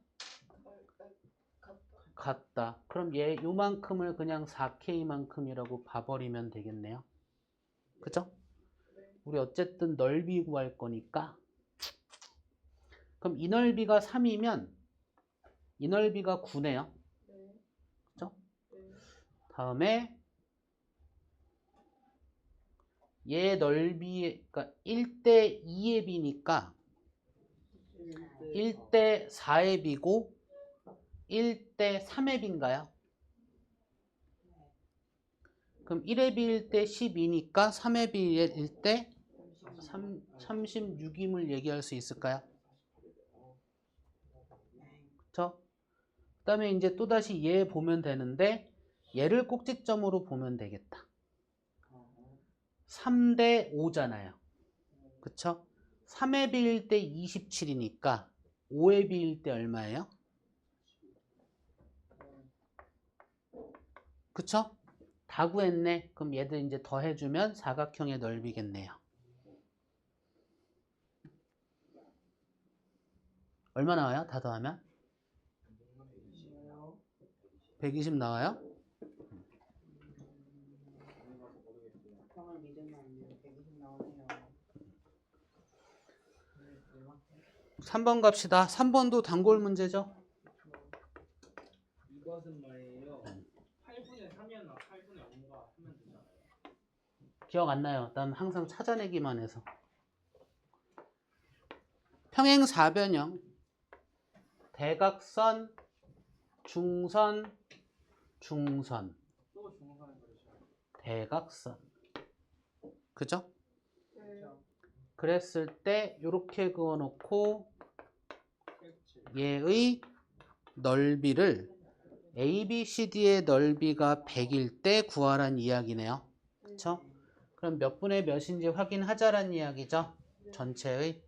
같다. 그럼 얘 요만큼을 그냥 4K만큼이라고 봐버리면 되겠네요. 그죠? 우리 어쨌든 넓이 구할 거니까. 그럼 이 넓이가 3이면 이 넓이가 9네요. 그죠? 다음에 얘 넓이 그러니까 1대 2의 B니까 1대 4의 B고 1대 3의 B인가요? 그럼 1의 B일 때 12니까 3의 B일 때 36임을 얘기할 수 있을까요? 그쵸? 그 다음에 이제 또다시 얘 보면 되는데 얘를 꼭지점으로 보면 되겠다. 3대 5잖아요. 그쵸? 3의 B일 때 27이니까 5의 B일 때 얼마예요? 그쵸? 다 구했네. 그럼 얘들 이제 더해주면 사각형의 넓이겠네요. 얼마 나와요? 다 더하면? 120 나와요? 형을 믿으면 안 돼요. 120 나오네요. 3번 갑시다. 3번도 단골 문제죠? 이것은 말이에요. 8분의 3이었나 8분의 5가 하면 되잖아요. 기억 안 나요. 난 항상 찾아내기만 해서. 평행사변형, 대각선, 중선, 중선, 또 중간에 그러셔요. 대각선. 그죠? 네. 그랬을 때 이렇게 그어놓고 색칠. 얘의 넓이를 ABCD의 넓이가 100일 때 구하란 이야기네요. 그쵸? 그럼 몇 분의 몇인지 확인하자란 이야기죠. 전체의.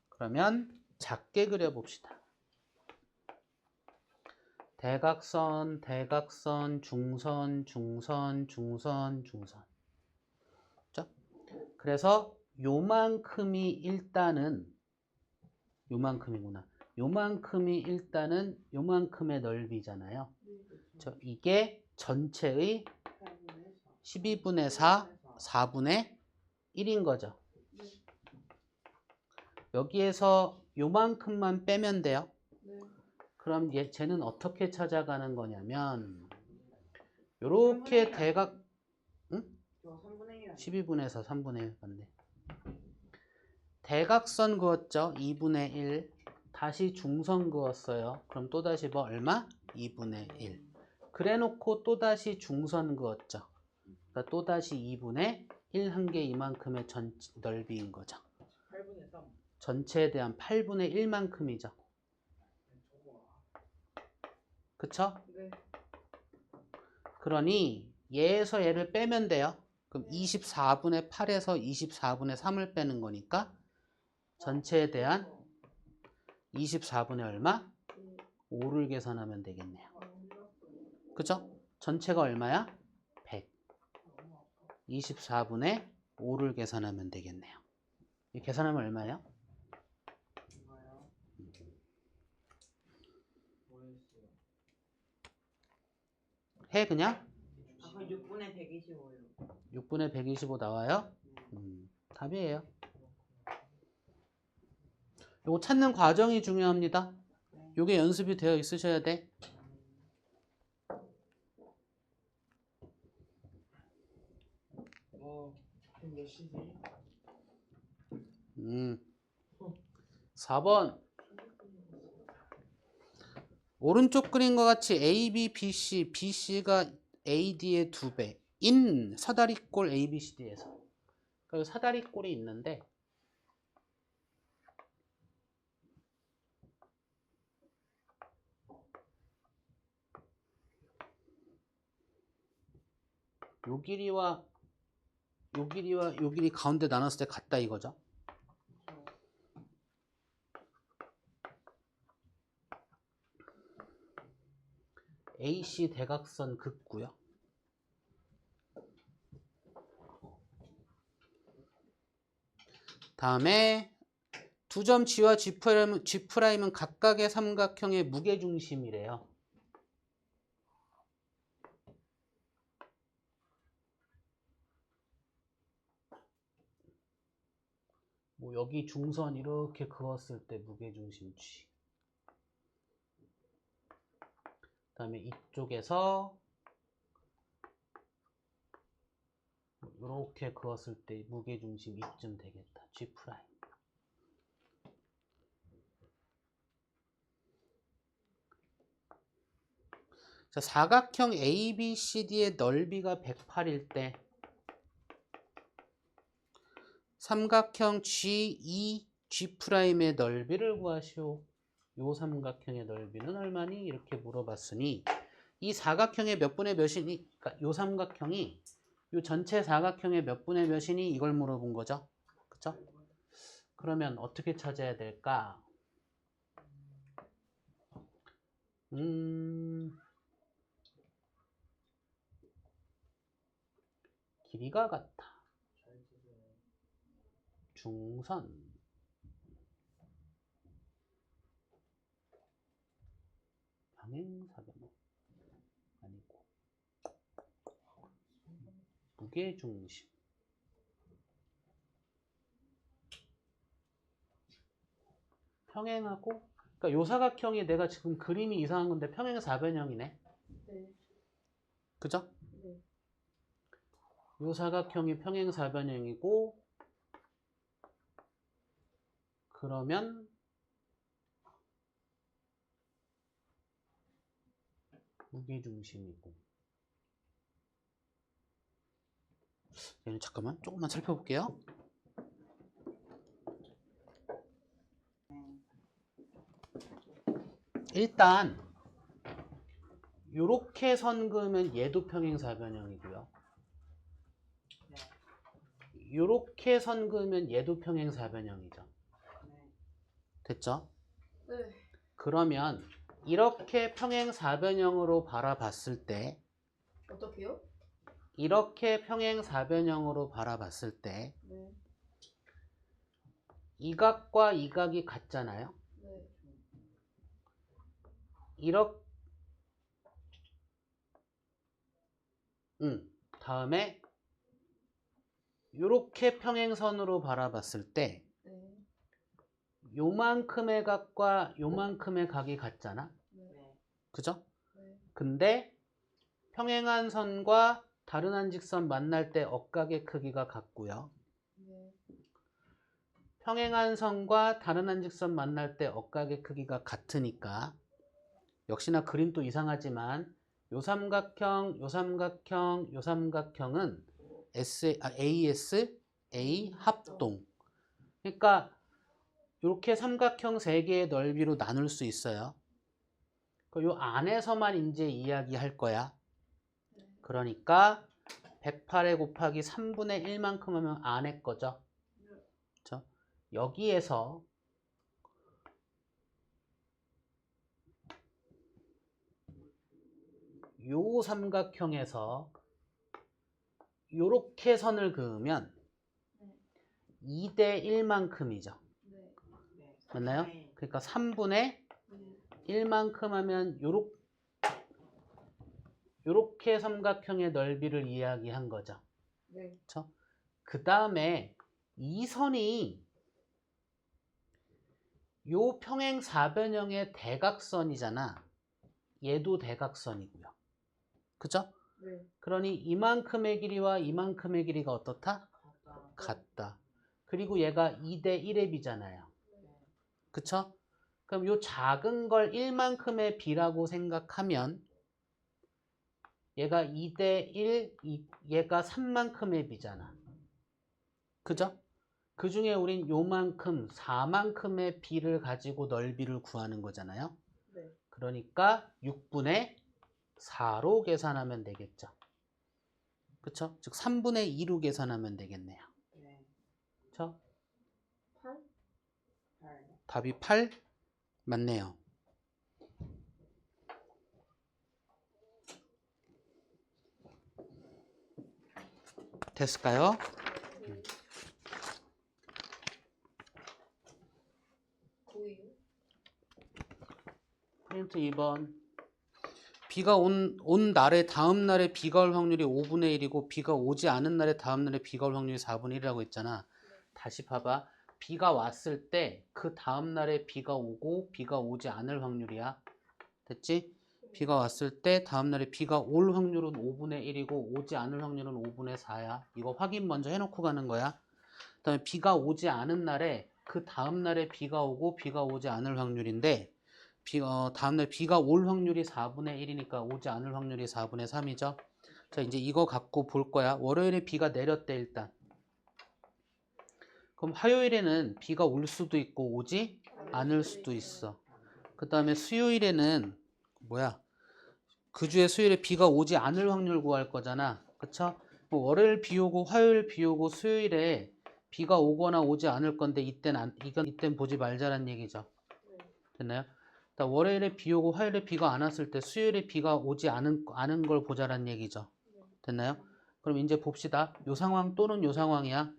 그러면 작게 그려봅시다. 대각선, 대각선, 중선, 중선, 중선, 중선. 그죠? 그래서 요만큼이 일단은 요만큼이구나. 요만큼이 일단은 요만큼의 넓이잖아요. 이게 전체의 12분의 4, 4분의 1인 거죠. 여기에서 요만큼만 빼면 돼요. 그럼 쟤는 어떻게 찾아가는 거냐면 요렇게 대각 응? 저 3분의 1 12분의 4, 3분의 1 맞네. 대각선 그었죠? 2분의 1. 다시 중선 그었어요. 그럼 또다시 뭐 얼마? 2분의 1. 그래놓고 또다시 중선 그었죠. 그러니까 또다시 2분의 1 한 개 이만큼의 넓이인 거죠. 8분의 3. 전체에 대한 8분의 1만큼이죠. 그쵸? 네. 그러니 얘에서 얘를 빼면 돼요. 그럼 24분의 8에서 24분의 3을 빼는 거니까 전체에 대한 24분의 얼마? 5를 계산하면 되겠네요. 그죠? 전체가 얼마야? 100. 24분의 5를 계산하면 되겠네요. 이 계산하면 얼마예요? 뭐였어요? 해 그냥? 아까 6분의 125요. 6분의 125 나와요? 답이에요. 요거 찾는 과정이 중요합니다. 요게 연습이 되어 있으셔야 돼. 지금 몇 시지? 4번. 오른쪽 그림과 같이 A, B, B, C, B, C가 A, D의 2배 인 사다리꼴 A, B, C, D에서 사다리꼴이 있는데 요 길이와 요 길이와 요 길이 가운데 나눴을 때 같다 이거죠. AC 대각선 긋고요. 다음에 두 점 G와 G'은 각각의 삼각형의 무게중심이래요. 뭐 여기 중선 이렇게 그었을 때 무게중심 G. 그 다음에 이쪽에서 이렇게 그었을 때 무게중심 이쯤 되겠다. G'. 자, 사각형 ABCD의 넓이가 108일 때 삼각형 GE, G'의 넓이를 구하시오. 요 삼각형의 넓이는 얼마니? 이렇게 물어봤으니 이 사각형의 몇 분의 몇이니? 그러니까 요 삼각형이 요 전체 사각형의 몇 분의 몇이니? 이걸 물어본 거죠. 그쵸? 그러면 어떻게 찾아야 될까? 길이가 같다. 잘 지르네. 중선. 평행사변형. 아니고. 무게중심. 평행하고, 그러니까 요 사각형이 내가 지금 그림이 이상한 건데 평행사변형이네. 네. 그죠? 네. 요 사각형이 평행사변형이고, 그러면 무게중심이고. 얘는 잠깐만 조금만 살펴볼게요. 일단 요렇게 선 그으면 얘도 평행사변형이고요. 요렇게 선 그으면 얘도 평행사변형이죠. 됐죠? 네. 그러면 이렇게 평행사변형으로 바라봤을 때, 어떻게요? 이렇게 평행사변형으로 바라봤을 때 네. 이 각과 이 각이 같잖아요. 네. 다음에 요렇게 평행선으로 바라봤을 때 네. 요만큼의 각과 요만큼의 각이 같잖아. 네. 그죠? 네. 근데 평행한 선과 다른 한 직선 만날 때 억각의 크기가 같고요. 네. 평행한 선과 다른 한 직선 만날 때 억각의 크기가 같으니까 역시나 그림도 이상하지만 요 삼각형, 요 삼각형, 요 삼각형은 AS, A 합동. 그러니까 이렇게 삼각형 3개의 넓이로 나눌 수 있어요. 요 안에서만 이제 이야기할 거야. 그러니까 108에 곱하기 3분의 1만큼 하면 안에 거죠. 그렇죠? 여기에서 요 삼각형에서 요렇게 선을 그으면 2대 1만큼이죠. 네. 맞나요? 그러니까 3분의 네. 1만큼 하면 요렇게 삼각형의 넓이를 이야기한 거죠. 네. 그렇죠? 그 다음에 이 선이 요 평행사변형의 대각선이잖아. 얘도 대각선이고요. 그죠? 네. 그러니 이만큼의 길이와 이만큼의 길이가 어떻다? 같다. 그리고 얘가 2대 1의 비잖아요. 그쵸? 그럼 요 작은 걸 1만큼의 비라고 생각하면 얘가 2대 1, 얘가 3만큼의 비잖아. 그죠? 그 중에 우린 요만큼 4만큼의 비를 가지고 넓이를 구하는 거잖아요. 네. 그러니까 6분의 4로 계산하면 되겠죠. 그쵸? 즉 3분의 2로 계산하면 되겠네요. 그쵸? 8? 답이 8 맞네요. 됐을까요? 네. 9이요? 프린트 2번. 비가 온 날에 다음 날에 비가 올 확률이 5분의 1이고 비가 오지 않은 날에 다음 날에 비가 올 확률이 4분의 1이라고 했잖아. 다시 봐봐. 비가 왔을 때 그 다음 날에 비가 오고 비가 오지 않을 확률이야. 됐지? 비가 왔을 때 다음 날에 비가 올 확률은 5분의 1이고 오지 않을 확률은 5분의 4야. 이거 확인 먼저 해놓고 가는 거야. 그 다음에 비가 오지 않은 날에 그 다음 날에 비가 오고 비가 오지 않을 확률인데 다음날 비가 올 확률이 4분의 1이니까 오지 않을 확률이 4분의 3이죠. 자, 이제 이거 갖고 볼 거야. 월요일에 비가 내렸대 일단. 그럼 화요일에는 비가 올 수도 있고 오지 않을 수도 있어. 그 다음에 수요일에는 그 주에 수요일에 비가 오지 않을 확률 구할 거잖아. 그쵸? 월요일 비 오고 화요일 비 오고 수요일에 비가 오거나 오지 않을 건데 이땐 보지 말자란 얘기죠. 됐나요? 월요일에 비 오고 화요일에 비가 안 왔을 때 수요일에 비가 오지 않은 걸 보자란 얘기죠. 됐나요? 그럼 이제 봅시다. 요 상황 또는 요 상황이야.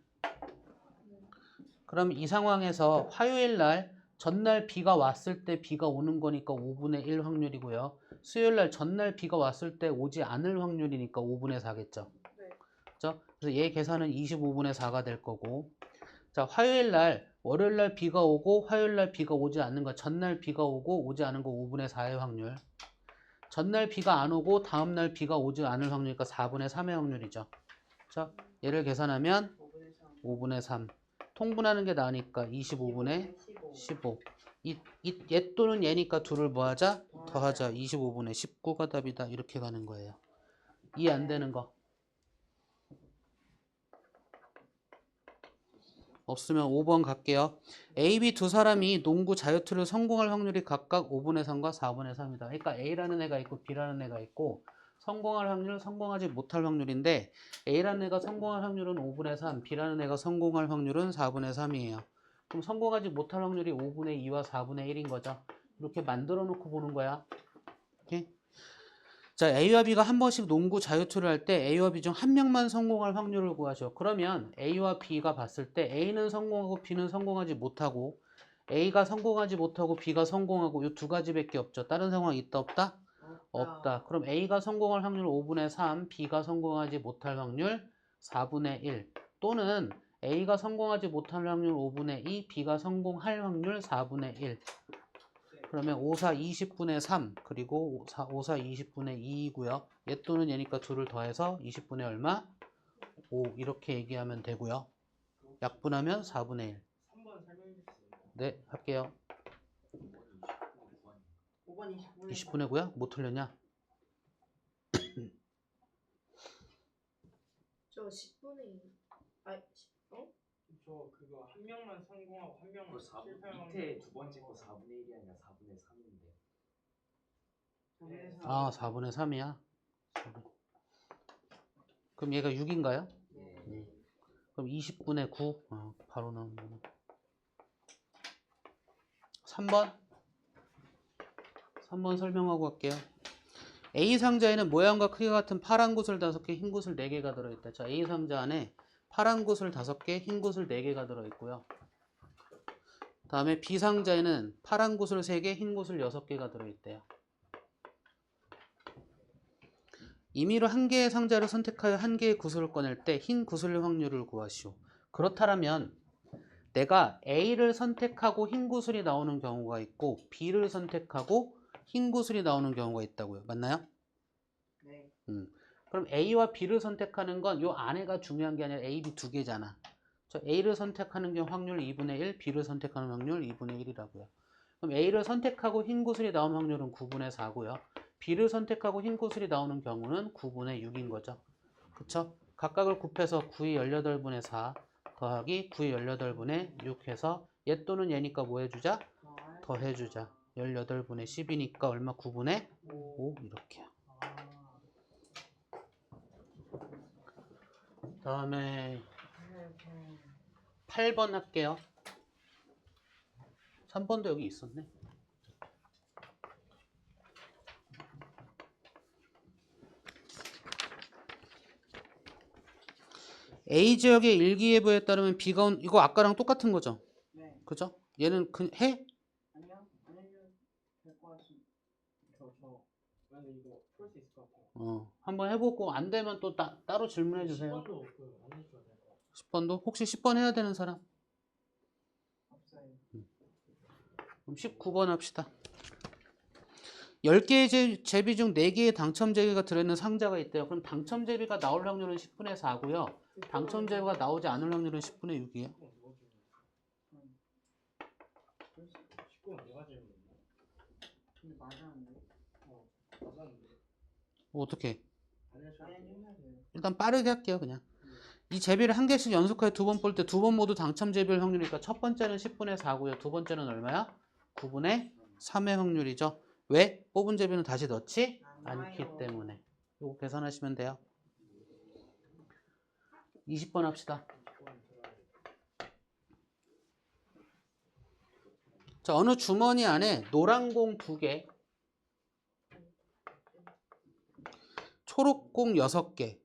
그럼 이 상황에서 화요일 날 전날 비가 왔을 때 비가 오는 거니까 5분의 1 확률이고요. 수요일 날 전날 비가 왔을 때 오지 않을 확률이니까 5분의 4겠죠. 네. 그죠? 그래서 얘 계산은 25분의 4가 될 거고. 자, 화요일 날, 월요일 날 비가 오고 화요일 날 비가 오지 않는 거, 전날 비가 오고 오지 않은 거 5분의 4의 확률. 전날 비가 안 오고 다음 날 비가 오지 않을 확률이니까 4분의 3의 확률이죠. 자, 얘를 계산하면 5분의 3. 5분의 3. 통분하는 게 나으니까 25분의 15. 얘 또는 얘니까 둘을 뭐 하자? 더하자. 25분의 19가 답이다. 이렇게 가는 거예요. 이해 안 되는 거. 없으면 5번 갈게요. A, B 두 사람이 농구 자유투를 성공할 확률이 각각 5분의 3과 4분의 3이다. 그러니까 A라는 애가 있고 B라는 애가 있고 성공할 확률은 성공하지 못할 확률인데 A라는 애가 성공할 확률은 5분의 3, B라는 애가 성공할 확률은 4분의 3이에요. 그럼 성공하지 못할 확률이 5분의 2와 4분의 1인 거죠. 이렇게 만들어 놓고 보는 거야. 오케이? 자, A와 B가 한 번씩 농구 자유투를 할 때 A와 B 중 한 명만 성공할 확률을 구하죠. 그러면 A와 B가 봤을 때 A는 성공하고 B는 성공하지 못하고 A가 성공하지 못하고 B가 성공하고 이 두 가지밖에 없죠. 다른 상황 있다 없다? 없다. 그럼 A가 성공할 확률 5분의 3, B가 성공하지 못할 확률 4분의 1 또는 A가 성공하지 못할 확률 5분의 2, B가 성공할 확률 4분의 1. 그러면 5, 4, 20분의 3 그리고 5, 4, 20분의 2이고요. 얘 또는 얘니까 둘을 더해서 20분의 얼마? 5 이렇게 얘기하면 되고요. 약분하면 4분의 1. 3번 설명해 주세요. 네, 할게요. 5번 20분의 20분의 9야? 뭐 틀렸냐? 저 10분의 2. 아, 10, 어? 저 그거 한 명만 성공하고 한 명만 그 4, 실패하는 밑에 두 번째 거 4분의 1이 아니라 4분의 3인데 3. 아, 4분의 3이야? 그럼 얘가 6인가요? 네. 그럼 20분의 9 바로 나오는 거네. 3번 설명하고 갈게요. A 상자에는 모양과 크기가 같은 파란 구슬 5개, 흰 구슬 4개가 들어있다. 자, A 상자 안에 파란 구슬 5개, 흰 구슬 4개가 들어있고요. 다음에 B 상자에는 파란 구슬 3개, 흰 구슬 6개가 들어있대요. 임의로 한 개의 상자를 선택하여 한 개의 구슬을 꺼낼 때 흰 구슬의 확률을 구하시오. 그렇다면 내가 A를 선택하고 흰 구슬이 나오는 경우가 있고 B를 선택하고 흰 구슬이 나오는 경우가 있다고요. 맞나요? 네. 그럼 A와 B를 선택하는 건 요 안에가 중요한 게 아니라 A, B 두 개잖아. 저 A를 선택하는 경우 확률 2분의 1, B를 선택하는 확률 2분의 1이라고요. 그럼 A를 선택하고 흰 구슬이 나오는 확률은 9분의 4고요. B를 선택하고 흰 구슬이 나오는 경우는 9분의 6인 거죠. 그쵸? 각각을 곱해서 9의 18분의 4 더하기 9의 18분의 6 해서 얘 또는 얘니까 뭐 해주자? 더해주자. 18분의 10이니까 얼마? 9분의 5 이렇게요. 다음에 8번 할게요. 3번도 여기 있었네. A 지역의 일기예보에 따르면 비가 온 이거 아까랑 똑같은 거죠. 네. 그죠? 얘는 해? 아니요. 안 해도 될 것 같습니다. 근데 이거 풀 수 있을 것 같아요. 한번 해보고 안 되면 또 따로 질문해 주세요. 10번도 안 해줘야 될 것 같아요. 10번도 혹시 10번 해야 되는 사람? 없어요. 그럼 19번 합시다. 10개의 제비 중 4개의 당첨 제비가 들어있는 상자가 있대요. 그럼 당첨 제비가 나올 확률은 10분의 4고요. 당첨 제비가 나오지 않을 확률은 10분의 6이에요. 19번 내가 질문. 근데 맞았는데. 맞았는데. 어떻게? 안 해줘야 아니, 돼요. 해야 돼요. 일단 빠르게 할게요. 그냥. 이 제비를 한 개씩 연속하여 2번 볼 때 2번 모두 당첨 제비일 확률이니까 첫 번째는 10분의 4고요. 두 번째는 얼마야? 9분의 3의 확률이죠. 왜? 뽑은 제비는 다시 넣지 않기 나와요. 때문에. 이거 계산하시면 돼요. 20번 합시다. 20번 들어야 돼. 자, 어느 주머니 안에 노란 공 2개, 초록 공 6개,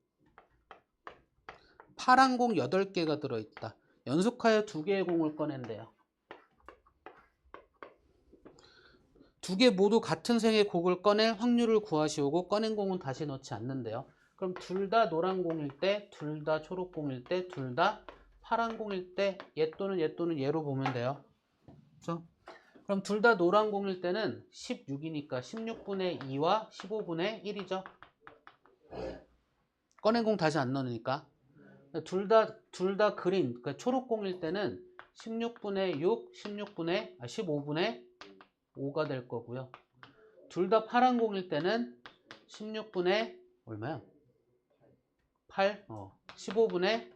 파란 공 8개가 들어있다. 연속하여 2개의 공을 꺼낸대요. 2개 모두 같은 색의 공을 꺼낼 확률을 구하시오고 꺼낸 공은 다시 넣지 않는데요. 그럼 둘 다 노란 공일 때, 둘 다 초록 공일 때, 둘 다 파란 공일 때 얘 또는 얘 또는 얘로 보면 돼요. 그렇죠? 그럼 둘 다 노란 공일 때는 16이니까 16분의 2와 15분의 1이죠. 꺼낸 공 다시 안 넣으니까. 둘 다 그린, 그러니까 초록 공일 때는 16분의 6, 15분의 5가 될 거고요. 둘 다 파란 공일 때는 16분의 얼마야? 8? 15분의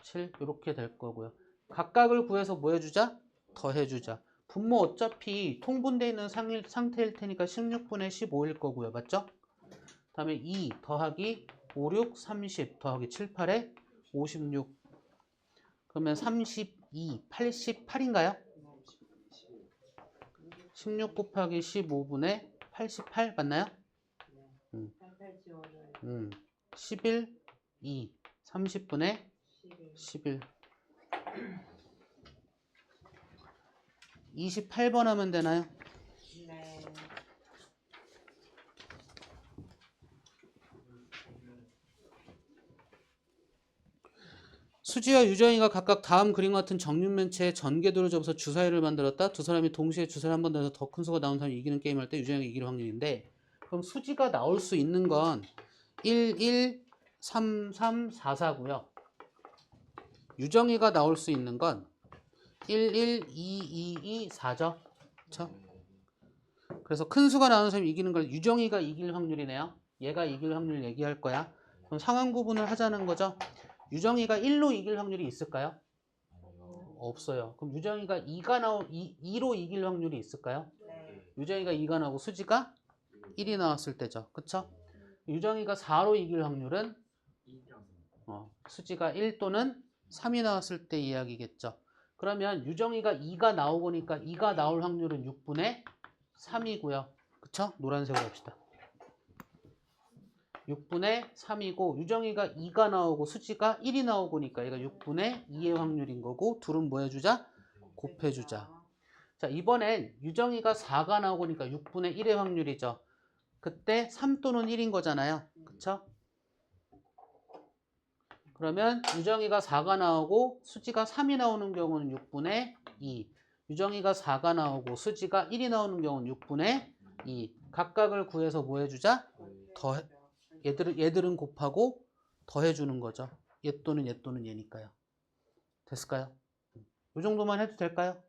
7 이렇게 될 거고요. 각각을 구해서 뭐 해주자? 더해주자. 분모 어차피 통분되어 있는 상태일 테니까 16분의 15일 거고요. 맞죠? 다음에 2 더하기 5, 6, 30 더하기 7, 8에 56. 그러면 32, 88인가요? 16 곱하기 15분의 88 맞나요? 88 지워줘요. 11, 2, 30분의 11. 28번 하면 되나요? 네. 수지와 유정이가 각각 다음 그림과 같은 정육면체에 전개도를 접어서 주사위를 만들었다. 두 사람이 동시에 주사를 한 번 더 해서 더 큰 수가 나온 사람이 이기는 게임을 할 때 유정이가 이길 확률인데, 그럼 수지가 나올 수 있는 건 1, 1, 3, 3, 4, 4고요. 유정이가 나올 수 있는 건 1, 1, 2, 2, 2, 4죠. 그렇죠? 그래서 큰 수가 나오는 사람이 이기는 걸 유정이가 이길 확률이네요. 얘가 이길 확률 얘기할 거야. 그럼 상황 구분을 하자는 거죠. 유정이가 1로 이길 확률이 있을까요? 없어요. 그럼 유정이가 2로 이길 확률이 있을까요? 네. 유정이가 2가 나오고 수지가 1이 나왔을 때죠. 그쵸? 유정이가 4로 이길 확률은 수지가 1 또는 3이 나왔을 때 이야기겠죠. 그러면 유정이가 2가 나오고니까 2가 나올 확률은 6분의 3이고요. 그쵸? 노란색으로 합시다. 6분의 3이고 유정이가 2가 나오고 수지가 1이 나오고니까 얘가 6분의 2의 확률인 거고, 둘은 뭐 해주자? 곱해주자. 자, 이번엔 유정이가 4가 나오고니까 6분의 1의 확률이죠. 그때 3 또는 1인 거잖아요. 그쵸? 그러면 유정이가 4가 나오고 수지가 3이 나오는 경우는 6분의 2. 유정이가 4가 나오고 수지가 1이 나오는 경우는 6분의 2. 각각을 구해서 뭐 해주자? 얘들은 곱하고 더해주는 거죠. 얘 또는 얘니까요. 됐을까요? 이 정도만 해도 될까요?